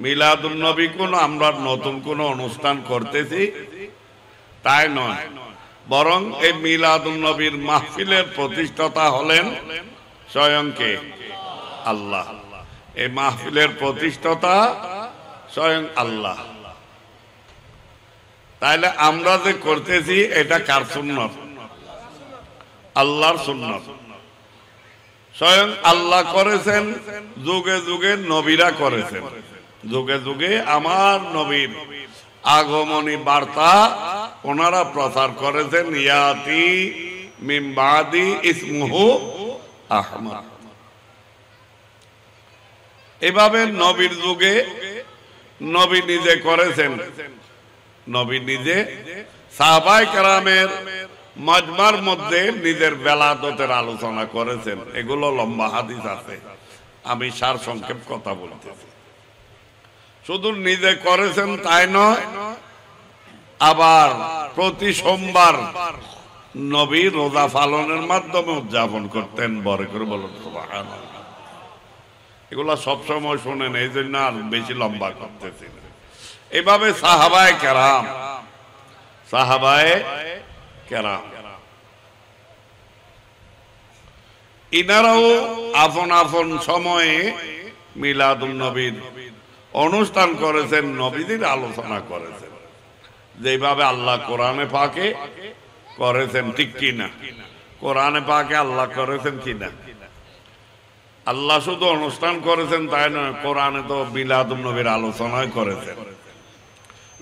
মিলাদুন নবী কোন আমরা নতুন কোন অনুষ্ঠান করতেছি তাই নয়, বরং এই মিলাদুন নবীর মাহফিলের প্রতিষ্ঠাতা হলেন স্বয়ং কে? আল্লাহ। এই মাহফিলের প্রতিষ্ঠাতা স্বয়ং আল্লাহ। তাইলে আমরা যে করতেছি এটা কার সুন্নত? আল্লাহর সুন্নত। স্বয়ং আল্লাহ করেছেন, যুগে যুগে নবীরা করেছেন, যুগে যুগে আমার নবীর আগমনী বার্তা ওনারা প্রচার করেছেন। ইয়াতি মিন বাদি ইসমুহু আহমদ। এভাবে নবীর যুগে নবী নিজে করেছেন, নবী নিজে সাহাবায়ে কেরামের মাজমার মধ্যে নিজের বেলাদতের আলোচনা করেছেন। এগুলো লম্বা হাদিস আছে, আমি সার সংক্ষেপ কথা বলতেছি। শুধু নিজে করেছেন তাই নয়, আবার প্রতি সোমবার নবী রোজা পালনের মাধ্যমে উদযাপন করতেন। বড় করে বলুন সুবহানাল্লাহ। এগুলা সবসময় শোনেন, এই জন্য আর বেশি লম্বা করতেছি না। এভাবে সাহাবায়ে কেরাম ইনারাও আপন আপন সময়ে মিলাদুন নবীর অনুষ্ঠান করেছেন, নবীদের আলোচনা করেছেন, যেভাবে আল্লাহ কোরআনে পাকে করেছেন। ঠিক কিনা? কোরআনে পাকে আল্লাহ করেছেন কিনা? আল্লাহ শুধু অনুষ্ঠান করেছেন তাই নয়, কোরআনে তো মিলাদুন নবীর আলোচনায় করেছেন।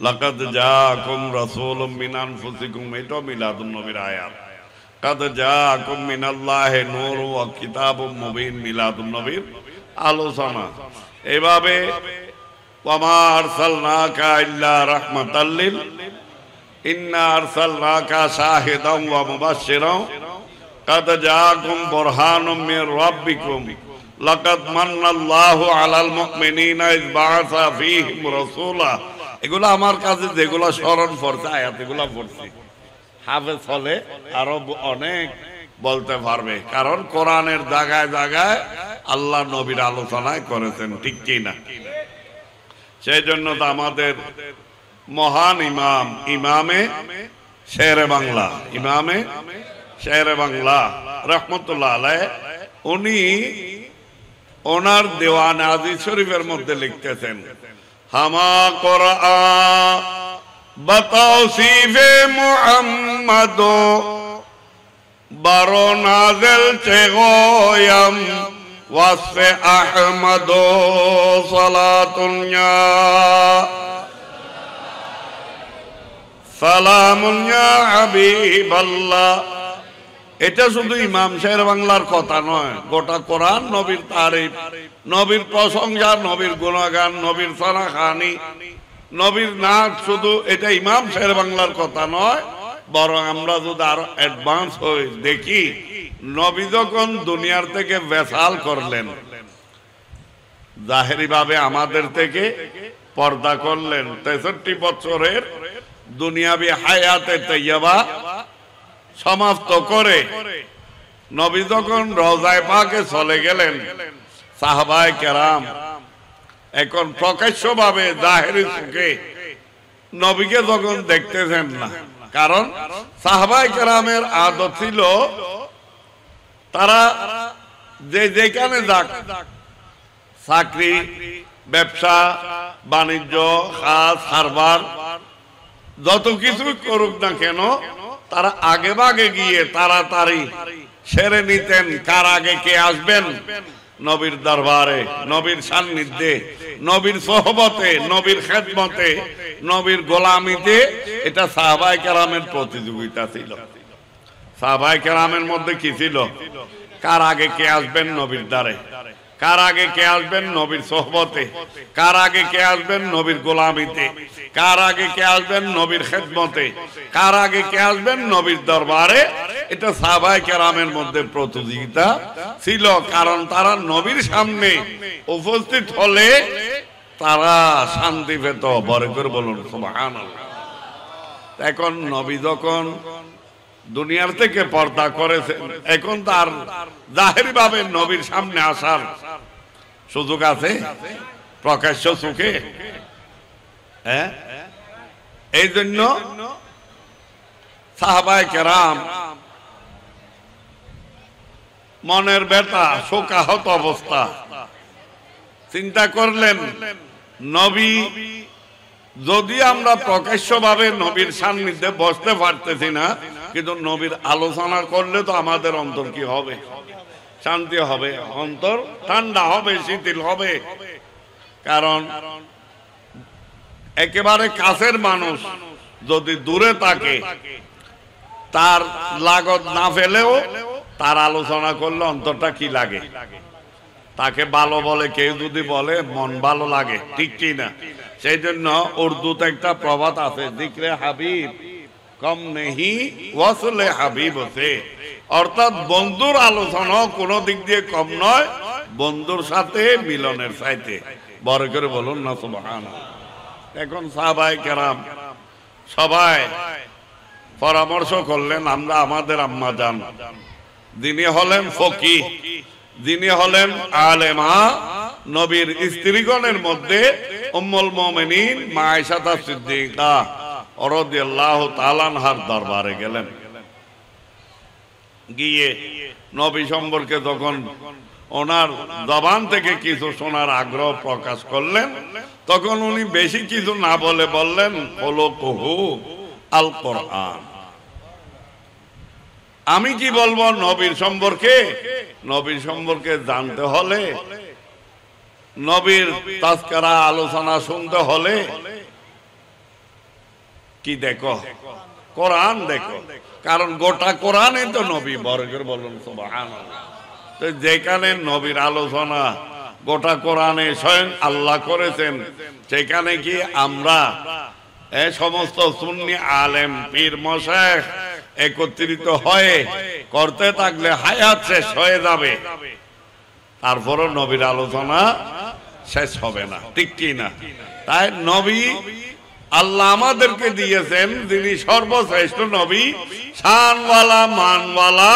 লাকাদ জাআকুম রাসূলুম মিন আনফুসিকুম, এটা মিলাদুন নবীর আয়াত। কাদ জাআকুম মিনাল্লাহি নূরুন ওয়া কিতাবুম মুবিন, মিলাদুন নবীর আলোচনা। এভাবে ওয়ামা আরসালনাকা ইল্লা রাহমাতাল লিল, ইন্না আরসালনাকা শাহিদান ওয়া মুবাশশিরান, কাদ জাআকুম বুরহানুম মির রাব্বিকুম, লাকাদ মান্নাল্লাহু আলাল মুমিনিনা ইয বাআসা ফীহিম রাসূলা। এগুলো আমার কাছে যেগুলো স্মরণ পড়ছে, আয়াত এগুলো পড়ছি, হাফেজ হলে আরো অনেক বলতে পারবে, কারণ কোরআনের জায়গায় জায়গায় আল্লাহ নবীর আলোচনায় করেছেন। ঠিক কিনা? সেই জন্য তো আমাদের মহান ইমামে শেরে বাংলা রহমতুল্লাহ আলাইহি, উনি ওনার দেওয়ান আজিজ শরীফের মধ্যে লিখতেছেন, হামা কোরআন বতৌসিফে মুহাম্মদ বারো নাজিল চেগোয়াম ওয়াসফে আহমদ সালাতুন্না সালামুন্না হাবিবাল্লাহ। এটা শুধু ইমাম শের বাংলার কথা নয়, গোটা কোরআন নবীর তারিফ, নবীর প্রশংসা, নবীর গুণগান, নবীর সানাখানি, নবীর নাচ। শুধু এটা ইমাম শের বাংলার কথা নয়, বরং আমরা যদি আরো অ্যাডভান্স হই দেখি, নবী যখন দুনিয়ার থেকে বেসাল করলেন, জাহেরি ভাবে আমাদের থেকে পর্দা করলেন, 63 বছরের দুনিয়াবি হায়াতে তাইয়্যিবা সমাপ্ত করে নবী যখন রওজায়ে পাকে চলে গেলেন, সাহাবায়ে কেরাম এখন প্রকাশ্যভাবে জাহেরি চোখে নবীকে যখন দেখতেছেন না, কারণ সাহাবায়ে কেরামের আদত ছিল তারা যেখানে যাক, চাকরি, ব্যবসা বাণিজ্য, কাজ কারবার যত কিছু করুক না কেন, তারা আগে ভাগে গিয়ে তাড়াতাড়ি সেরে নিতেন কার আগে কে আসবেন নবীর দরবারে, নবীর সান্নিধ্যে, নবীর সোহবতে, নবীর খেদমতে, নবীর গোলামিতে। এটা সাহাবায়ে কেরামের প্রতিযোগিতা ছিল। সাহাবায়ে কেরামের মধ্যে কি ছিল? কার আগে কে আসবেন নবীর দ্বারে, কার আগে কে আসবেন নবীর সোহবতে, কার আগে কে আসবেন নবীর গোলামিতে, কার আগে কে আসবেন নবীর খেদমতে, কার আগে কে আসবেন নবীর দরবারে। এটা সাহাবায়ে কেরামের মধ্যে প্রতিযোগিতা ছিল, কারণ তারা নবীর সামনে উপস্থিত হলে তারা শান্তি পেত। বড় করে বলুন সুবহানাল্লাহ। এখন নবী যখন দুনিয়ার থেকে পর্দা করেছেন, এখন তার জাহেরি ভাবে নবীর সামনে আসার সুযোগ আছে? প্রকাশ্য চোখে। হ্যাঁ, এই জন্য সাহাবায়ে কেরাম মনের ব্যথা, শোকাহত অবস্থা, চিন্তা করলেন নবী যদি আমরা প্রকাশ্যভাবে নবীর সান্নিধ্যে বসতে পারতেছি না, কিন্তু নবীর আলোচনা করলে তো আমাদের অন্তর কি হবে? শান্তি হবে, অন্তর ঠান্ডা হবে, শিথিল হবে। কারণ একেবারে কাছের মানুষ যদি দূরে থাকে, তার লাগত না ফেলেও তার আলোচনা করলে অন্তরটা কি লাগে? তাকে ভালো বলে কেউ যদি বলে মন ভালো লাগে, ঠিক কি না? সেই জন্য উর্দুতে একটা প্রবাদ আছে, জিক্রে হাবিব কম নেহি ওয়াসলে হাবিব হতে, অর্থাৎ বন্ধুর আলোচনা কোনো দিক দিয়ে কম নয়, বন্ধুর সাথে মিলনের চাইতে। বড় করে বলুন না সুবহানাল্লাহ। এখন সাহাবায়ে কেরাম সবাই পরামর্শ করলেন, আমরা আমাদের আম্মা জান যিনি হলেন ফকিহ, যিনি হলেন আলেমা, নবীর স্ত্রীগণের মধ্যে উম্মুল মুমিনিন মা আয়েশা সিদ্দিকা রাদিয়াল্লাহু তাআলা আনহার দরবারে গেলেন। গিয়ে নবী সম্পর্কে যখন ওনার জবান থেকে কিছু শোনার আগ্রহ প্রকাশ করলেন, তখন উনি বেশি কিছু না বলে বললেন, খুলুকুহু আল কোরআন। আমি কি বলবো নবীর সম্পর্কে? নবীর সম্পর্কে জানতে হলে, নবীর তাজকিরা আলোচনা শুনতে হলে কি দেখো? কোরআন দেখো। কারণ গোটা কোরআনে তো নবী। বর্গের বলুন সুবহানাল্লাহ। তো যেখানে নবীর আলোচনা গোটা কোরআনে স্বয়ং আল্লাহ করেছেন, সেখানে কি আমরা এই সমস্ত সুন্নি আলেম পীর মাশায়েখ একত্রিত হয়ে করতে থাকলে হায়াত শেষ হয়ে যাবে, তারপরও নবীর আলোচনা শেষ হবে না, ঠিক কি না? তাই নবী আল্লাহ আমাদেরকে দিয়েছেন যিনি সর্বশ্রেষ্ঠ নবী, শানওয়ালা মানওয়ালা,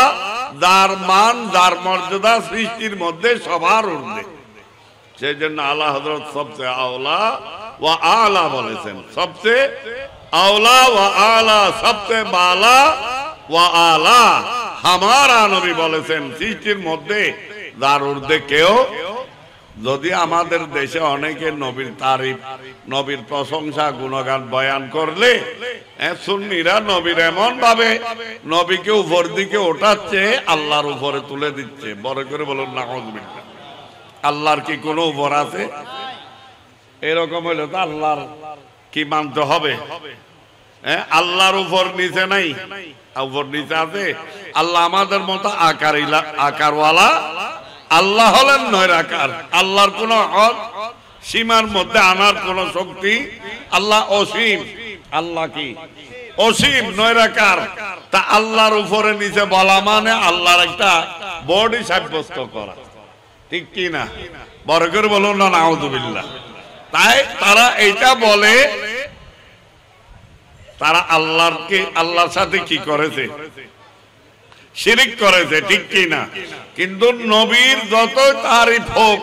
যার মান যার মর্যাদা সৃষ্টির মধ্যে সবার ঊর্ধ্বে। সেই জন্য আলা হযরত সবচেয়ে আওলা ওয়া আলা বলেছেন, সবচেয়ে আওলা ওয়া আলা, সবচেয়ে বালা ওয়া আলা। হামারা নবী বলেছেন সৃষ্টির মধ্যে যার ঊর্ধ্বে কেউ। যদি আমাদের দেশে অনেকে নবীর তারিফ, নবীর প্রশংসা, গুণগান বয়ান করলে সুন্নিরা নবীর এমন ভাবে নবীকে উপর দিকে ওঠাচ্ছে, আল্লাহর উপরে তুলে দিচ্ছে। বড় করে বলুন নাউযুবিল্লাহ। আল্লাহর কি কোনো উপর আছে? এরকম হইলে তো আল্লাহর কি মানতে হবে? আল্লাহর উপর নিচে নাই, উপর নিচে আছে। আল্লাহ আমাদের মতো আকারওয়ালা, আল্লাহ হলেন নৈরাকার। আল্লাহর কোন সীমার মধ্যে আনার কোন শক্তি, আল্লাহ অসীম। আল্লাহ কি অসীম, নৈরাকার। তা আল্লাহর উপরে নিচে বলা মানে আল্লাহর একটা বডি সাব্যস্ত করা, ঠিক কি না? বড় করে বলুন না নাউযুবিল্লাহ। তাই তারা এইটা বলে, তারা আল্লাহর সাথে কি করেছে? শিরিক করেছে, ঠিক কি না? কিন্তু নবীর যতই তারিফ হোক,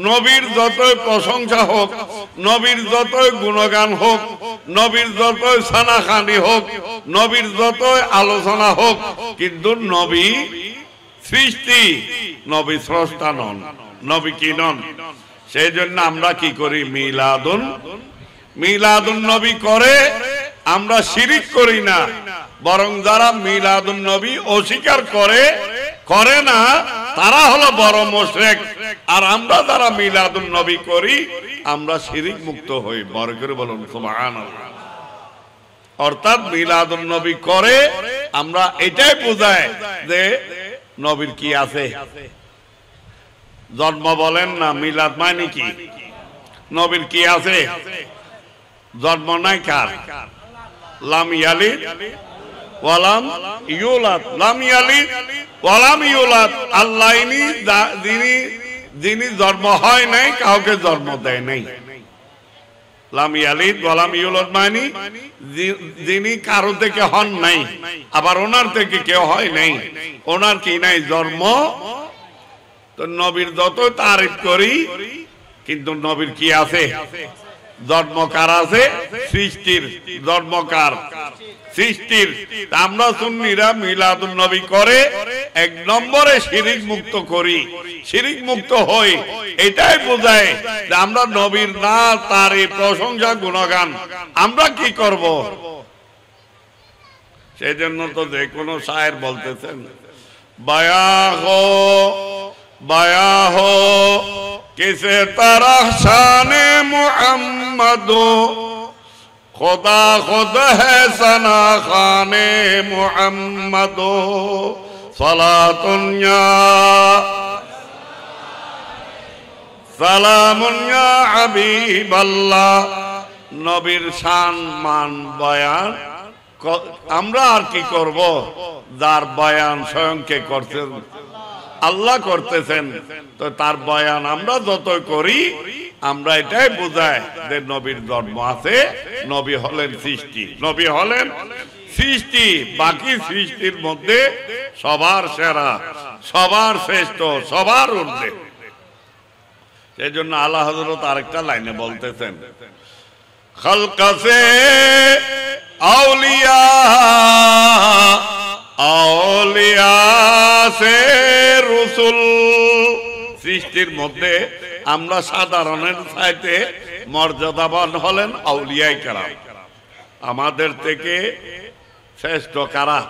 নবীর যতই প্রশংসা হোক, নবীর যতই গুণগান হোক, নবীর যতই সানাখানি হোক, নবীর যতই আলোচনা হোক, কিন্তু নবী সৃষ্টি, নবী স্রষ্টা নন। নবী কি নন? সেই জন্য আমরা কি করি? মিলাদুন নবী করে আমরা শিরিক করি না, বরং যারা মিলাদুন নবী অস্বীকার করে না, তারা হলো বড় মুশরিক। আর আমরা যারা মিলাদুন নবী করি, আমরা শিরিক মুক্ত হই। বড় করে বলুন সুবহানাল্লাহ। অর্থাৎ মিলাদুন নবী করে আমরা এটাই বোঝায় যে নবীর কি আছে। জন্ম বলেন না, মিলাদ মানে কি? নবীর কি আছে? জন্ম নাই কার? লাম ইয়ালিদ ওয়ালাম ইউলাদ, লাম ইয়ালিদ ওয়ালাম ইউলাদ। আল্লাহ যিনি জন্ম হয় নাই, কাউকে জন্ম দেয় নাই। লাম ইয়ালিদ ওয়ালাম ইউলাদ মানে যিনি কারো থেকে হন নাই, আবার ওনার থেকে কেউ হয় নাই, ওনার কি নাই? জন্ম। তো নবীর যত তারিফ করি, কিন্তু নবীর কি আছে? জন্মকার আছে, সৃষ্টির জন্মকার সৃষ্টির। আমরা সুন্নিরা মিলাদুন নবী করে এক নম্বরে শিরিক মুক্ত করি, শিরিক মুক্ত হই। এটাই বোঝায় যে আমরা নবীর না তার এই প্রশংসা গুণগান আমরা কি করব। সেই জন্য তো যে কোনো শায়ের বলতেছেন, বায়া হো কিসে तरह शाने मुहम्मद खुदा खुद है सना खाने मुहम्मद सलातुन या सलामुन या हबीबल्लाह। নবীর শান মান বয়ান আমরা আর কি করব? যার বয়ান স্বয়ং কে করছেন? আল্লাহ করতেছেন। তো তার বয়ান আমরা যতই করি আমরা এটাই বোঝায় যে নবীর জন্ম আছে, নবী হলেন সৃষ্টি, নবী হলেন সৃষ্টি। বাকি সৃষ্টির মধ্যে সবার সেরা, সবার শ্রেষ্ঠ, সবার ঊর্ধ্বে। সেই জন্য আল্লাহ হযরত আরেকটা লাইনে বলতেছেন, খালক সে আউলিয়া আউলিয়া সে রসুল। সৃষ্টির মধ্যে আমরা সাধারণের চাইতে মর্যাদাবান হলেন আউলিয়ায়ে কেরাম। আমাদের থেকে শ্রেষ্ঠ কারা?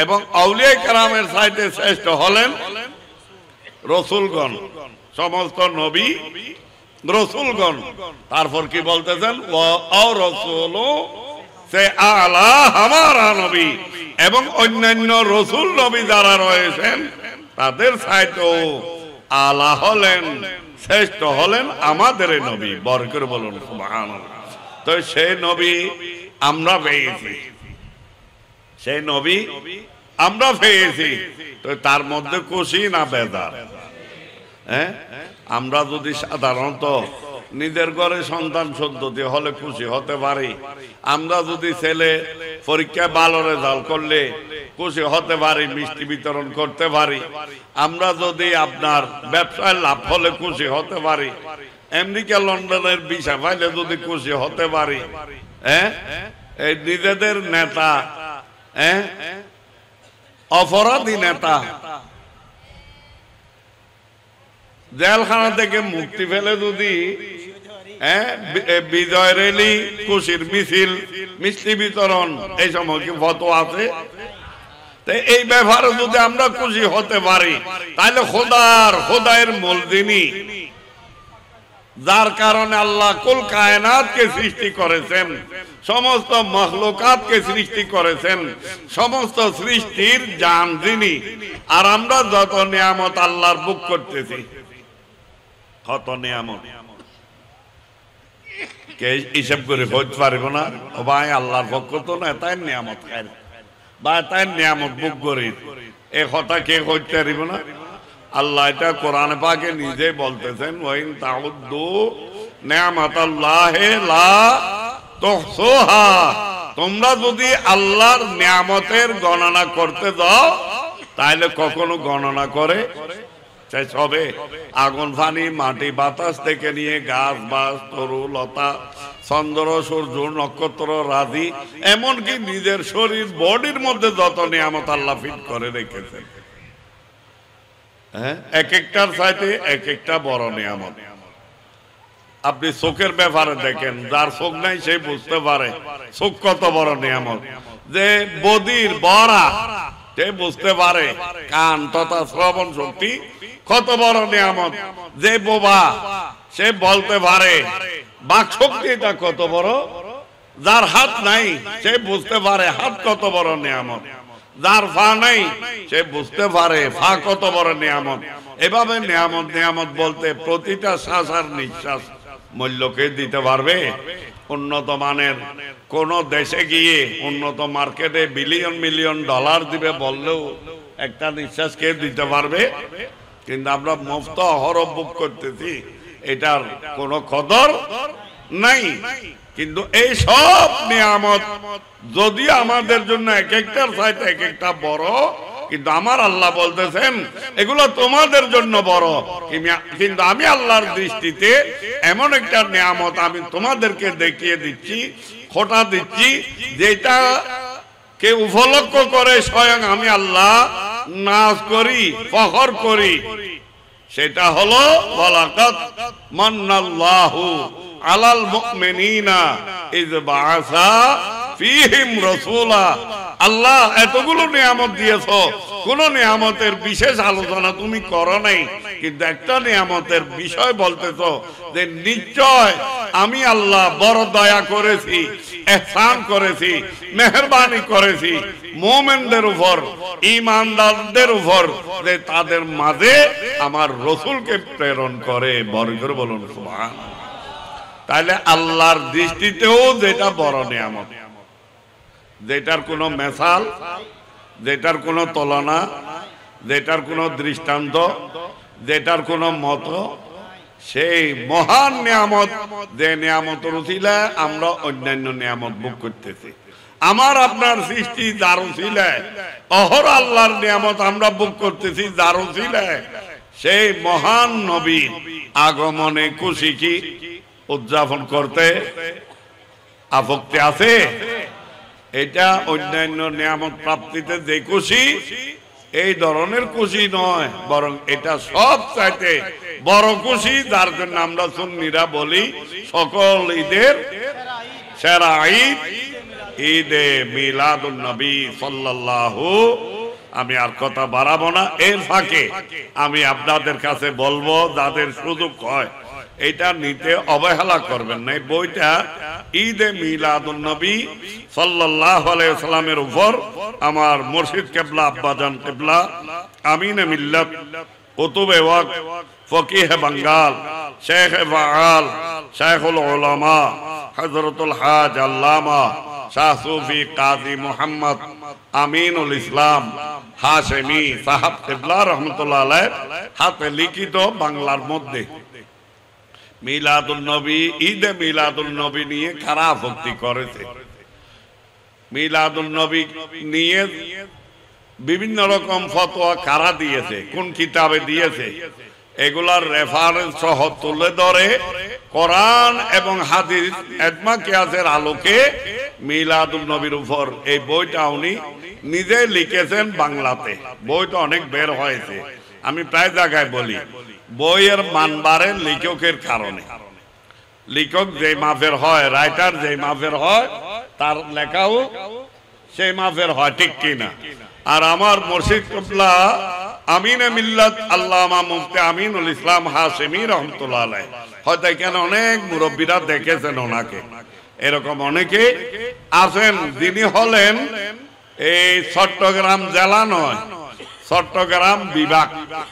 এবং আউলিয়ায়ে কেরামের চাইতে শ্রেষ্ঠ হলেন রসুলগণ, সমস্ত নবী রসুলগণ। তারপর কি বলতেছেন, ও রসুল সে আলা হামারা নবী, এবং অন্যান্য রসুল নবী যারা রয়েছেন তাদের চাইতেও আলা হলেন, শ্রেষ্ঠ হলেন আমাদের নবী। বড় করে বলুন সুবহানাল্লাহ। তো সেই নবী আমরা পেয়েছি, সেই নবী আমরা পেয়েছি। তো তার মধ্যে খুশি না বেজার? হ্যাঁ, আমরা যদি সাধারণত নিজের ঘরে সন্তান সন্ততি হলে খুশি হতে পারি, আমরা যদি ছেলে পরীক্ষায় ভালো রেজাল্ট করলে খুশি হতে পারি, মিষ্টি বিতরণ করতে পারি, আমরা যদি আপনার ব্যবসায় লাভ হলে খুশি হতে পারি, আমেরিকা লন্ডনের ভিসা পাইলে যদি খুশি হতে পারি, হ্যাঁ, এই নিজেদের নেতা, হ্যাঁ, অপরাধী নেতা জেলখানা থেকে মুক্তি পেলে যদি বিজয় র্যালি, খুশির মিছিল, মিষ্টি বিতরণ, এই সময় কি ফতোয়া আছে? এই ব্যাপারে যদি আমরা খুশি হতে পারি, তাহলে খোদায়ের মূল যিনি, যার কারণে আল্লাহ কুল কায়নাতকে সৃষ্টি করেছেন, সমস্ত মখলুকাতকে সৃষ্টি করেছেন, সমস্ত সৃষ্টির জান যিনি, আর আমরা যত নিয়ামত আল্লাহর ভোগ করতেছি, কত নিয়ামত কে হিসাব করে হইতে পারব না? ও ভাই, আল্লাহর পক্ষ তো না, তাই নিয়ামত খায় বা তাই নিয়ামত ভোগ করি, এ কথা কে হইতে পারিব না? আল্লাহ এটা কোরআনে পাকে নিজে বলতেছেন, ওয়াইন তাউদ্দু নিয়ামাতাল্লাহি লা তুহসুহা। তোমরা যদি আল্লাহর নিয়ামতের গণনা করতে যাও তাহলে কখনো গণনা করে শেষ হবে? আগুন, পানি, মাটি, বাতাস থেকে নিয়ে গাছ, বাস, তরু, লতা, চন্দ্র, সূর্য, নক্ষত্র, রাজি, এমনকি নিজের শরীর, বডির মধ্যে যত নিয়ামত আল্লাহ ফিট করে রেখেছেন, হ্যাঁ, এক একটার চাইতে এক একটা বড় নিয়ামত। আপনি চোখের ব্যাপারে দেখেন, যার চোখ নাই সে বুঝতে পারে চোখ কত বড় নিয়ামত। যে বদির বড়া সে বুঝতে পারে কান তথা শ্রবণ শক্তি কত বড় নিয়ামত। যে বোবা সে বলতে পারে বাক শক্তিটা কত বড়। যার হাত নাই সে বুঝতে পারে হাত কত বড় নিয়ামত। যার পা নাই সে বুঝতে পারে পা কত বড় নিয়ামত। এভাবে নিয়ামত নিয়ামত বলতে প্রতিটা শ্বাস আর নিঃশ্বাস মূল্যকে দিতে পারবে। উন্নত মানের কোন দেশে গিয়ে উন্নত মার্কেটে বিলিয়ন মিলিয়ন ডলার দিবে বললেও একটা নিঃশ্বাস কে দিতে পারবে? কিন্তু আমরা মুফত অহরহ ভোগ করতেছি, এটার কোনো কদর নাই। কিন্তু এই সব নিয়ামত যদি আমাদের জন্য এক একটার চাইতে এক একটা বড়, কিন্তু আমার আল্লাহ বলতেছেন এগুলো তোমাদের জন্য বড়, কিন্তু আমি আল্লাহর দৃষ্টিতে এমন একটা নিয়ামত আমি তোমাদেরকে দেখিয়ে দিচ্ছি, খোটা দিচ্ছি, যেটা কে উপলক্ষ করে স্বয়ং আমি আল্লাহ নাজ করি, ফখর করি। সেটা হলো ওয়ালাকাদ মান্নাল্লাহু আলাল মুমিনিনা ইয বাআসা ফীহিম রাসূলা। আল্লাহ এতগুলো নিয়ামত দিয়েছো, কোন নিয়ামতের বিশেষ আলোচনা তুমি করো নাই, কিন্তু একটা নিয়ামতের বিষয় বলতেছো যে নিশ্চয় আমি আল্লাহ বড় দয়া করেছি, ইহসান করেছি, মেহেরবানি করেছি মুমিনদের উপর, ঈমানদারদের উপর, যে তাদের মাঝে আমার রাসূলকে প্রেরণ করে। বড় করে বলুন সুবহানাল্লাহ। তাহলে আল্লাহর দৃষ্টিতেও যেটা বড় নিয়ামত, যেটার কোনো মেসাল, যেটার কোনো তুলনা, যেটার কোনো দৃষ্টান্ত, যেটার কোনো মত, সেই মহান নিয়ামত, যে নিয়ামতের উসিলায় আমরা অন্যান্য নিয়ামত ভোগ করতেছি। আমার আপনার সৃষ্টি যার উসিলায় অহর আল্লাহর নিয়ামত আমরা ভোগ করতেছি যার উসিলায়, সেই মহান নবীর আগমনে খুশি কি উদযাপন করতে আপত্তি আছে? এটা অন্যান্য নিয়ামত প্রাপ্তিতে যে খুশি, এই ধরনের খুশি নয়, বরং এটা সব চাইতে বড় খুশি, যার জন্য আমরা সুন্নিরা বলি সকল ঈদের সেরা ঈদ ঈদে মিলাদুন নবী সাল্লাল্লাহু। আমি আর কথা বাড়াবো না, এর ফাঁকে আমি আপনাদের কাছে বলবো, যাদের সুযোগ হয় এটা নিতে অবহেলা করবেন না। এই বইটা ঈদে মিলাদুন নবী সাল্লাল্লাহু আলাইহি ওয়াসাল্লামের উপর আমার মুর্শিদ কিবলা আব্বাজান কিবলা আমিনে মিল্লাত কুতুবে ওয়াক ফকিহ বাঙ্গাল শেখ ফাআল শাইখুল উলামা হযরতুল হাজ আল্লামা শাহ সুফি কাজী মুহাম্মদ আমিনুল ইসলাম হাশেমি সাহাব কিবলা রাহমাতুল্লাহ আলাইহি হাতে লিখিত বাংলার মধ্যে মিলাদুন নবী, ঈদে মিলাদুন নবী নিয়ে খারাপ ভক্তি করেছে। মিলাদুন নবী নিয়ে বিভিন্ন রকম ফতোয়া কারা দিয়েছে, কোন কিতাবে দিয়েছে, এগুলার রেফারেন্স সহ তুলে ধরে কোরআন এবং হাদিস ইজমা কিয়াসের আলোকে মিলাদুন নবীর উপর এই বইটা উনি নিজে লিখেছেন বাংলাতে। বইটা অনেক বের হয়েছে, আমি প্রায় জায়গায় বলি বইয়ের মানবারে লেখকের কারণে। লেখক যে মাফের হয়, রাইটার যে মাফের হয়, তার লেখাও সেই মাফের হয়, ঠিক কিনা? আর আমার মুর্শিদ কিবলা আমিনে মিল্লাত আল্লামা মুফতি আমিনুল ইসলাম হাশেমি রাহমাতুল্লাহ আলাইহি, হয়তো এখানে অনেক মুরব্বীরা দেখেছেন ওনাকে, এরকম অনেকে আছেন যিনি হলেন এই চট্টগ্রাম জেলা নয়, চট্টগ্রাম বিভাগ,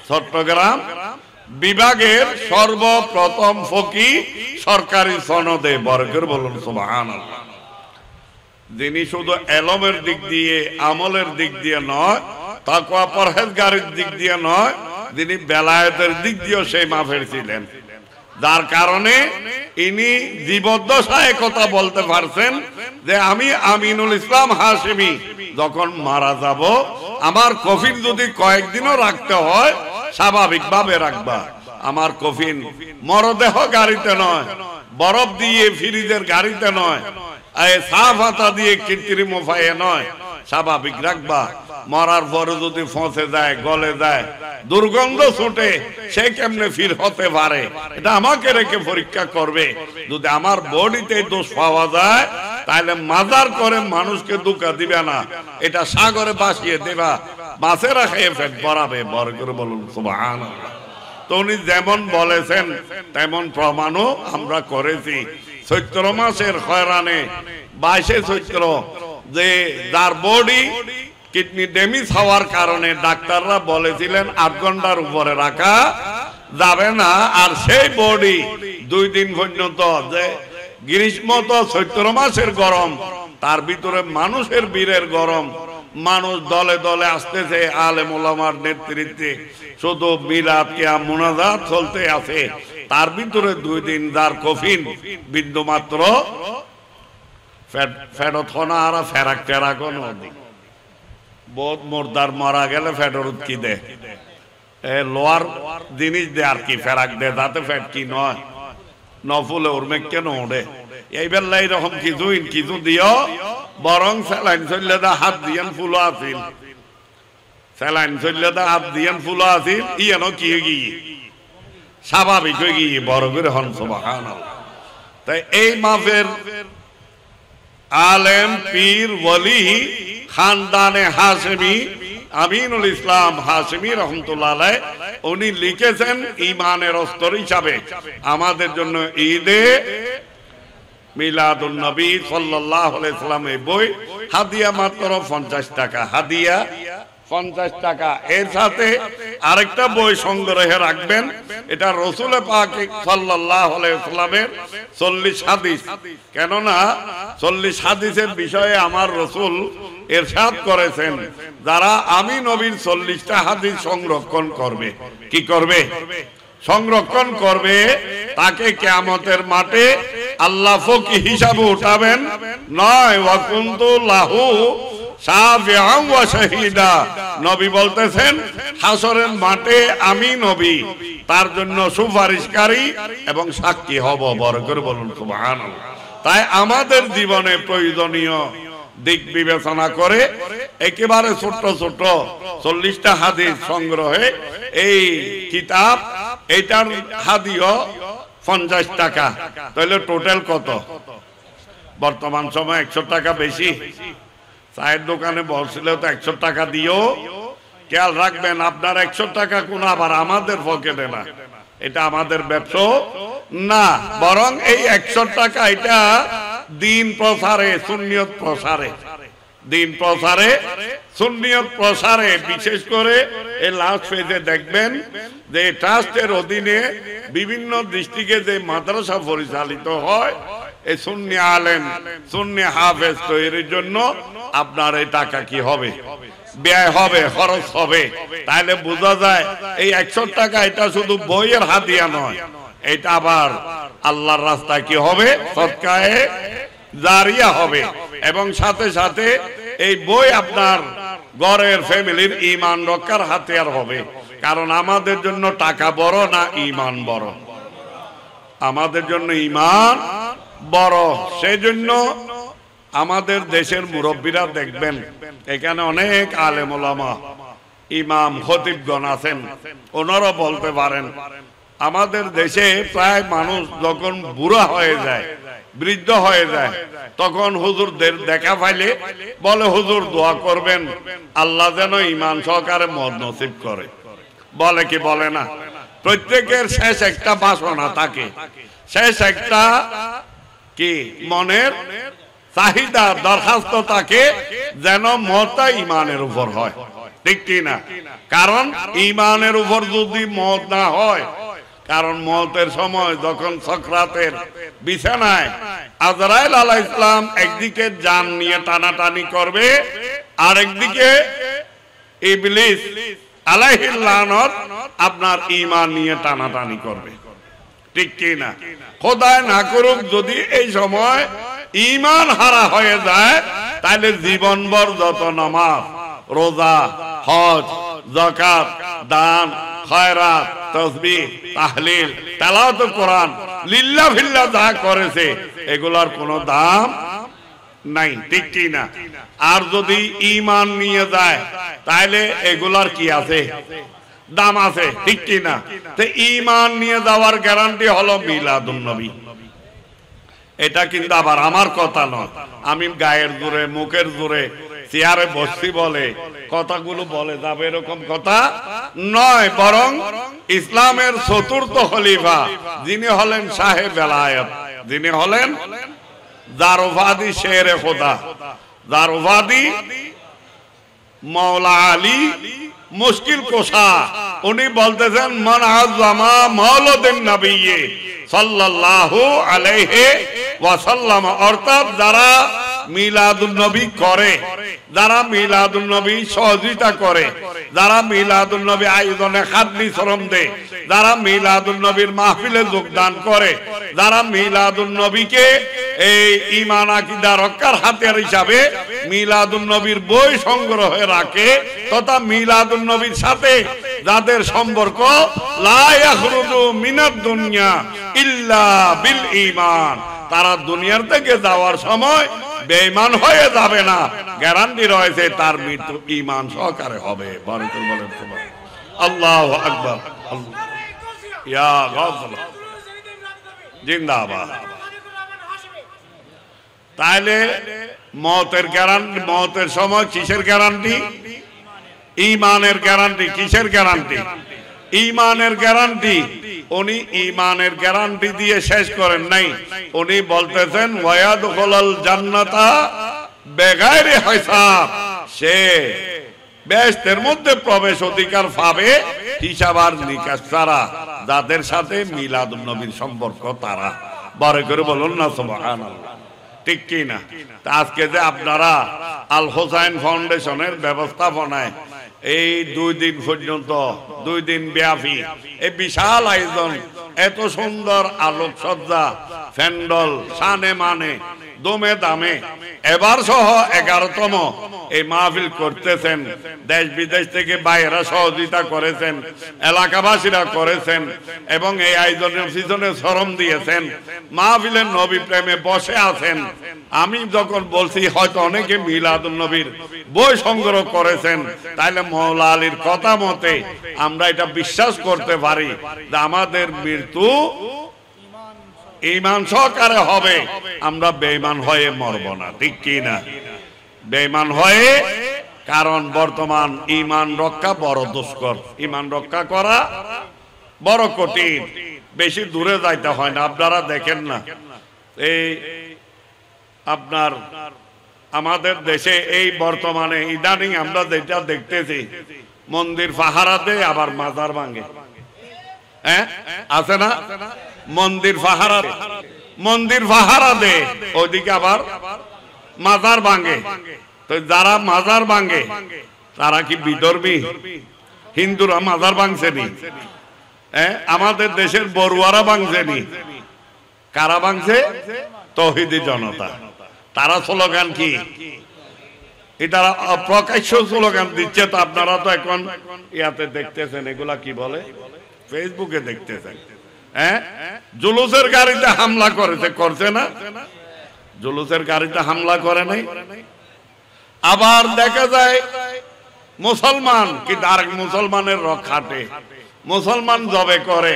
চট্টগ্রাম বিভাগের সর্বপ্রথম ফকিহ সরকারি সনদে। বরকর বলুন সুবহানাল্লাহ। যিনি শুধু এলমের দিক দিয়ে, আমলের দিক দিয়ে নয়, তাকওয়া পরহেজগারির দিক দিয়ে নয়, যিনি বেলায়েতের দিক দিয়েও সেই মাফের ছিলেন, যার কারণে ইনি জীবদ্দশায় কথা বলতে পারছেন যে আমি আমিনুল ইসলাম হাশেমি যখন মারা যাব, আমার কফিন যদি কয়েকদিনও রাখতে হয় স্বাভাবিকভাবে রাখবা। আমার কফিন মরদেহ গাড়িতে নয়, বরফ দিয়ে ফ্রিজের গাড়িতে নয়, সাফ হাতা দিয়ে কৃত্রিম উপায়ে নয়, স্বাভাবিক রাখবা। মরার পরে যদি ফসে যায়, গলে যায়, দুর্গন্ধ ছুটে, সে কেমনে ফির হতে পারে, এটা আমাকে রেখে পরীক্ষা করবে। যদি আমার বডিতে দোষ পাওয়া যায়, তাহলে মাজার করে মানুষকে ধোঁকা দিবে না, এটা সাগরে ভাসিয়ে দেবা, মাছেরা খেয়ে পেট ভরাবে। বড় করে বলুন সুবহানাল্লাহ। তো উনি যেমন বলেছেন তেমন প্রমাণও আমরা করেছি। চৈত্র মাসের খয়রানে 22 চৈত্র, যে যার বডি কিডনি ড্যামেজ হওয়ার কারণে ডাক্তাররা বলেছিলেন 8 ঘন্টার উপরে রাখা যাবে না, আর সেই বডি 2 দিন পর্যন্ত, যে গ্রীষ্ম তো চৈত্র মাসের গরম, তার ভিতরে মানুষের বীরের গরম, মানুষ দলে দলে আসতেছে আলেম ওলামার নেতৃত্বে, শুধু মিলাদ কিয়াম মুনাজাত চলতে আছে, তার ভিতরে 2 দিন যার কফিন বিন্দু মাত্র ফেরত হনা আর ফেরাক টেরাক বহুত মুর্দার মারা গেলে ফেটের কি দে লোয়ার জিনিস দে আর কি ফেরাক দে যাতে ফেট কি নয় নফুলে উর্মে কেন ওড়ে এই বেলা এইরকম কিছু দিও বরং স্যালাইন চললে দা হাত দিয়েন ফুলো আসিল স্যালাইন চললে দা হাত দিয়েন ফুলো আসিল ইয়ানো কি গিয়ে স্বাভাবিক হয়ে গিয়ে বড় করে হন সুবহানাল্লাহ। তাই এই মাফের আলেম পীর ওলি খানদানে হাশেমি আমিনুল ইসলাম হাশেমি রহমতুল্লাহ আলাইহ উনি লিখেছেন ঈমানের স্তর হিসাবে আমাদের জন্য ঈদে মিলাদুন নবী সাল্লাল্লাহু আলাইহি সাল্লামের বই হাদিয়া মাত্র 50 টাকা, হাদিয়া 50 টাকা। এর সাথে আরেকটা বই সংগ্রহে রাখবেন, এটা রাসূল পাক সাল্লাল্লাহু আলাইহি সাল্লামের 40 হাদিস। কেননা 40 হাদিসের বিষয়ে আমার রাসূল ইরশাদ করেছেন, যারা আমি নবীর 40টা হাদিস সংরক্ষণ করবে, কি করবে? সংরক্ষণ করবে, তাকে কিয়ামতের মাঠে আল্লাহ ফকি হিসাবে উঠাবেন নয়, ওয়া কুনতু লাহু শাফিআন ওয়া শাহীদা। নবী বলতেছেন হাসরের মাঠে আমি নবী তার জন্য সুপারিশকারী এবং সাক্ষী হব। বড় করে বলুন সুবহানাল্লাহ। তাই আমাদের জীবনে প্রয়োজনীয় দিক বিবেচনা করে একেবারে ছোট ছোট 40টা হাদিস সংগ্রহে এই কিতাব, এইটার হাদিও 50 টাকা। তাহলে টোটাল কত? বর্তমান সময় 100 টাকা বেশি। চায়ের দোকানে বসলে তো 100 টাকা দিও। খেয়াল রাখবেন আপনার 100 টাকা কোন আবার আমাদের পকেটে না, এটা আমাদের ব্যবসা না, বরং এই 100 টাকা এটা দিন প্রসারে, সুন্নিয়ত প্রসারে, দিন প্রসারে, সুন্নিয়ত প্রসারে। বিশেষ করে এই লাস্ট পেজে দেখবেন যে ট্রাস্টের অধীনে বিভিন্ন ডিস্ট্রিক্টে যে মাদ্রাসা পরিচালিত হয়, এই সুন্নি আলেম, সুন্নি হাফেজ তৈরির জন্য আপনার এই টাকা কি হবে? ব্যয় হবে, খরচ হবে। তাহলে বোঝা যায় এই 100 টাকা এটা শুধু বইয়ের হাদিয়া নয়, এটা আবার আল্লাহর রাস্তায় কি হবে? সদকায়ে জারিয়া হবে। এবং সাথে সাথে এই বই আপনার ঘরের ফ্যামিলির ঈমান রক্ষার হাতিয়ার হবে। কারণ আমাদের জন্য টাকা বড় না ঈমান বড়? আমাদের জন্য ঈমান বড়। সেজন্য আমাদের দেশের মুরব্বীরা দেখবেন এখানে অনেক আলেম ওলামা, ইমাম, খতিবগণ আছেন, ওনারা বলতে পারেন আমাদের দেশে প্রায় মানুষ যখন বুড়া হয়ে যায়, বৃদ্ধ হয়ে যায়, তখন হুজুরদের দেখা পাইলে বলে হুজুর দোয়া করবেন আল্লাহ যেন ঈমান সহকারে মদ নসিব করে। বলে কি বলে না? প্রত্যেকের শেষ একটা বাসনা থাকে, শেষ একটা কি মনের চাহিদা, দরখাস্ত থাকে যেন মওতটা ঈমানের উপর হয়, ঠিক কি না? কারণ ঈমানের উপর যদি মওত না হয়, কারণ মওতের সময় যখন সাকরাতের বিছানায় আজরাইল আলাইহিস সালাম একদিকে জান নিয়ে টানাটানি করবে, আর একদিকে ইবলিস আলাইহিল লানত আপনার ঈমান নিয়ে টানাটানি করবে, ঠিক কি না? খোদায় না করুক যদি এই সময় ঈমান হারা হয়ে যায়, তাহলে জীবনভর যত নামাজ, রোজা, হজ, যাকাত, দান, খয়রাত, তাসবিহ, তাহলিল, তেলাওয়াত কোরআন, লিল্লাহ ফিল্লাহ যা করেছে এগুলার কোনো দাম নাই, ঠিক কি না? আর যদি ঈমান নিয়ে যায় তাহলে এগুলার কি আছে? দাম আছে, ঠিক কি না? তো ঈমান নিয়ে যাওয়ার গ্যারান্টি হলো মিলাদুন নবী। এটা কিন্তু আবার আমার কথা নয়, আমি গায়ের জোরে, মুখের জোরে, চেয়ারে বসছি বলে কথাগুলো বলে যাবে এরকম কথা নয়, বরং ইসলামের চতুর্থ খলিফা যিনি হলেন শাহে বেলায়েত, যিনি হলেন যার উপাধি শেরে খোদা, যার উপাধি মাওলা আলী মুশকিল কোশা, উনি বলতেছেন মান আযযামা মাওলাদিন নবী সাল্লাল্লাহু আলাইহি ওয়াসাল্লাম, অর্থাৎ যারা মিলাদুন নবী করে, যারা মিলাদুন নবী সহযোগিতা করে, যারা মিলাদুন নবী আয়োজনে খাদ্যি শ্রম দেয়, যারা মিলাদুন নবীর মাহফিলে যোগদান করে, যারা মিলাদুন নবীকে এই ঈমান আকীদা রক্ষার হাতিয়ার হিসাবে মিলাদুন নবীর বই সংগ্রহে রাখে, তথা মিলাদুন নবীর সাথে যাদের সম্পর্ক লা ইয়াখরুজু মিনাদ দুনিয়া ইল্লা বিল ঈমান, তারা দুনিয়ার থেকে যাওয়ার সময় বেঈমান হয়ে যাবে না, গ্যারান্টি রয়েছে তার মৃত্যু ঈমান সহকারে হবে। বারাকাল্লাহু বলেন সুবহানাল্লাহ, আল্লাহু আকবার, ইয়া গাফলা জিন্দাবাদ। তাহলে মওতের গ্যারান্টি, মওতের সময় কিসের গ্যারান্টি? ঈমানের গ্যারান্টি। কিসের গ্যারান্টি? ঈমানের গ্যারান্টি। উনি ঈমানের গ্যারান্টি দিয়ে শেষ করেন নাই, উনি বলতেছেন ওয়ায়াদখুলুল জান্নাতা বিগাইরি হিসাব, সে বেহেশতের মধ্যে প্রবেশ অধিকার পাবে হিসাব আর নিকাশ ছাড়া, যাদের সাথে মিলাদুন নবীর সম্পর্ক তারা। বড় করে বলুন না সুবহানাল্লাহ, ঠিক কি না? আজকে যে আপনারা আল হোসাইন ফাউন্ডেশনের ব্যবস্থাপনায় এই 2 দিন পর্যন্ত, 2 দিন ব্যাপী এই বিশাল আয়োজন, এত সুন্দর আলোকসজ্জা, প্যান্ডেল, শানে মানে দমে দামে, এবার সহ 11তম এই মাহফিল করতেছেন, দেশ বিদেশ থেকে বাইরা সহযোগিতা করেছেন, এলাকাবাসীরা করেছেন এবং এই আয়োজনের পিছনে শ্রম দিয়েছেন, মাহফিলের নবী প্রেমে বসে আছেন। আমি যখন বলছি হয়তো অনেকে মিলাদুন নবীর বই সংগ্রহ করেছেন, তাইলে মওলা আলীর কথা মতে আমরা এটা বিশ্বাস করতে পারি যে আমাদের মৃত্যু ঈমান সহকারে হবে, আমরা বেঈমান হয়ে মরব না, ঠিক কি না? বেঈমান হয়ে, কারণ বর্তমান ঈমান রক্ষা বড় দুষ্কর, ঈমান রক্ষা করা বড় কঠিন, বেশি দূরে যাইতে হয় না। আপনারা দেখেন না, এই আপনার আমাদের দেশে এই বর্তমানে ইদানিং আমরা যেটা দেখতেছি, মন্দির পাহারাতে আবার মাজার ভাঙে, হ্যাঁ আছে না? মন্দির পাহারা দে, ওইদিকে আবার মাজার ভাঙে। তো যারা মাজার ভাঙে তারা কি বিধর্মী? হিন্দুরা মাজার ভাঙছেনি, আমাদের দেশের বড়ুয়ারা ভাঙছেনি। কারা ভাঙছে? তৌহিদি জনতা। তারা স্লোগান কি? এটা প্রকাশ্য স্লোগান দিচ্ছে। তো আপনারা তো এখন ইয়াতে দেখতেছেন, এগুলা কি বলে, ফেসবুকে দেখতেছেন। জুলুসের গাড়িতে হামলা করেছে, করছে না? জুলুসের গাড়িতে হামলা করে নাই। আবার দেখা যায় মুসলমান কি আরেক মুসলমানের রক্ষাটে মুসলমান জবে করে,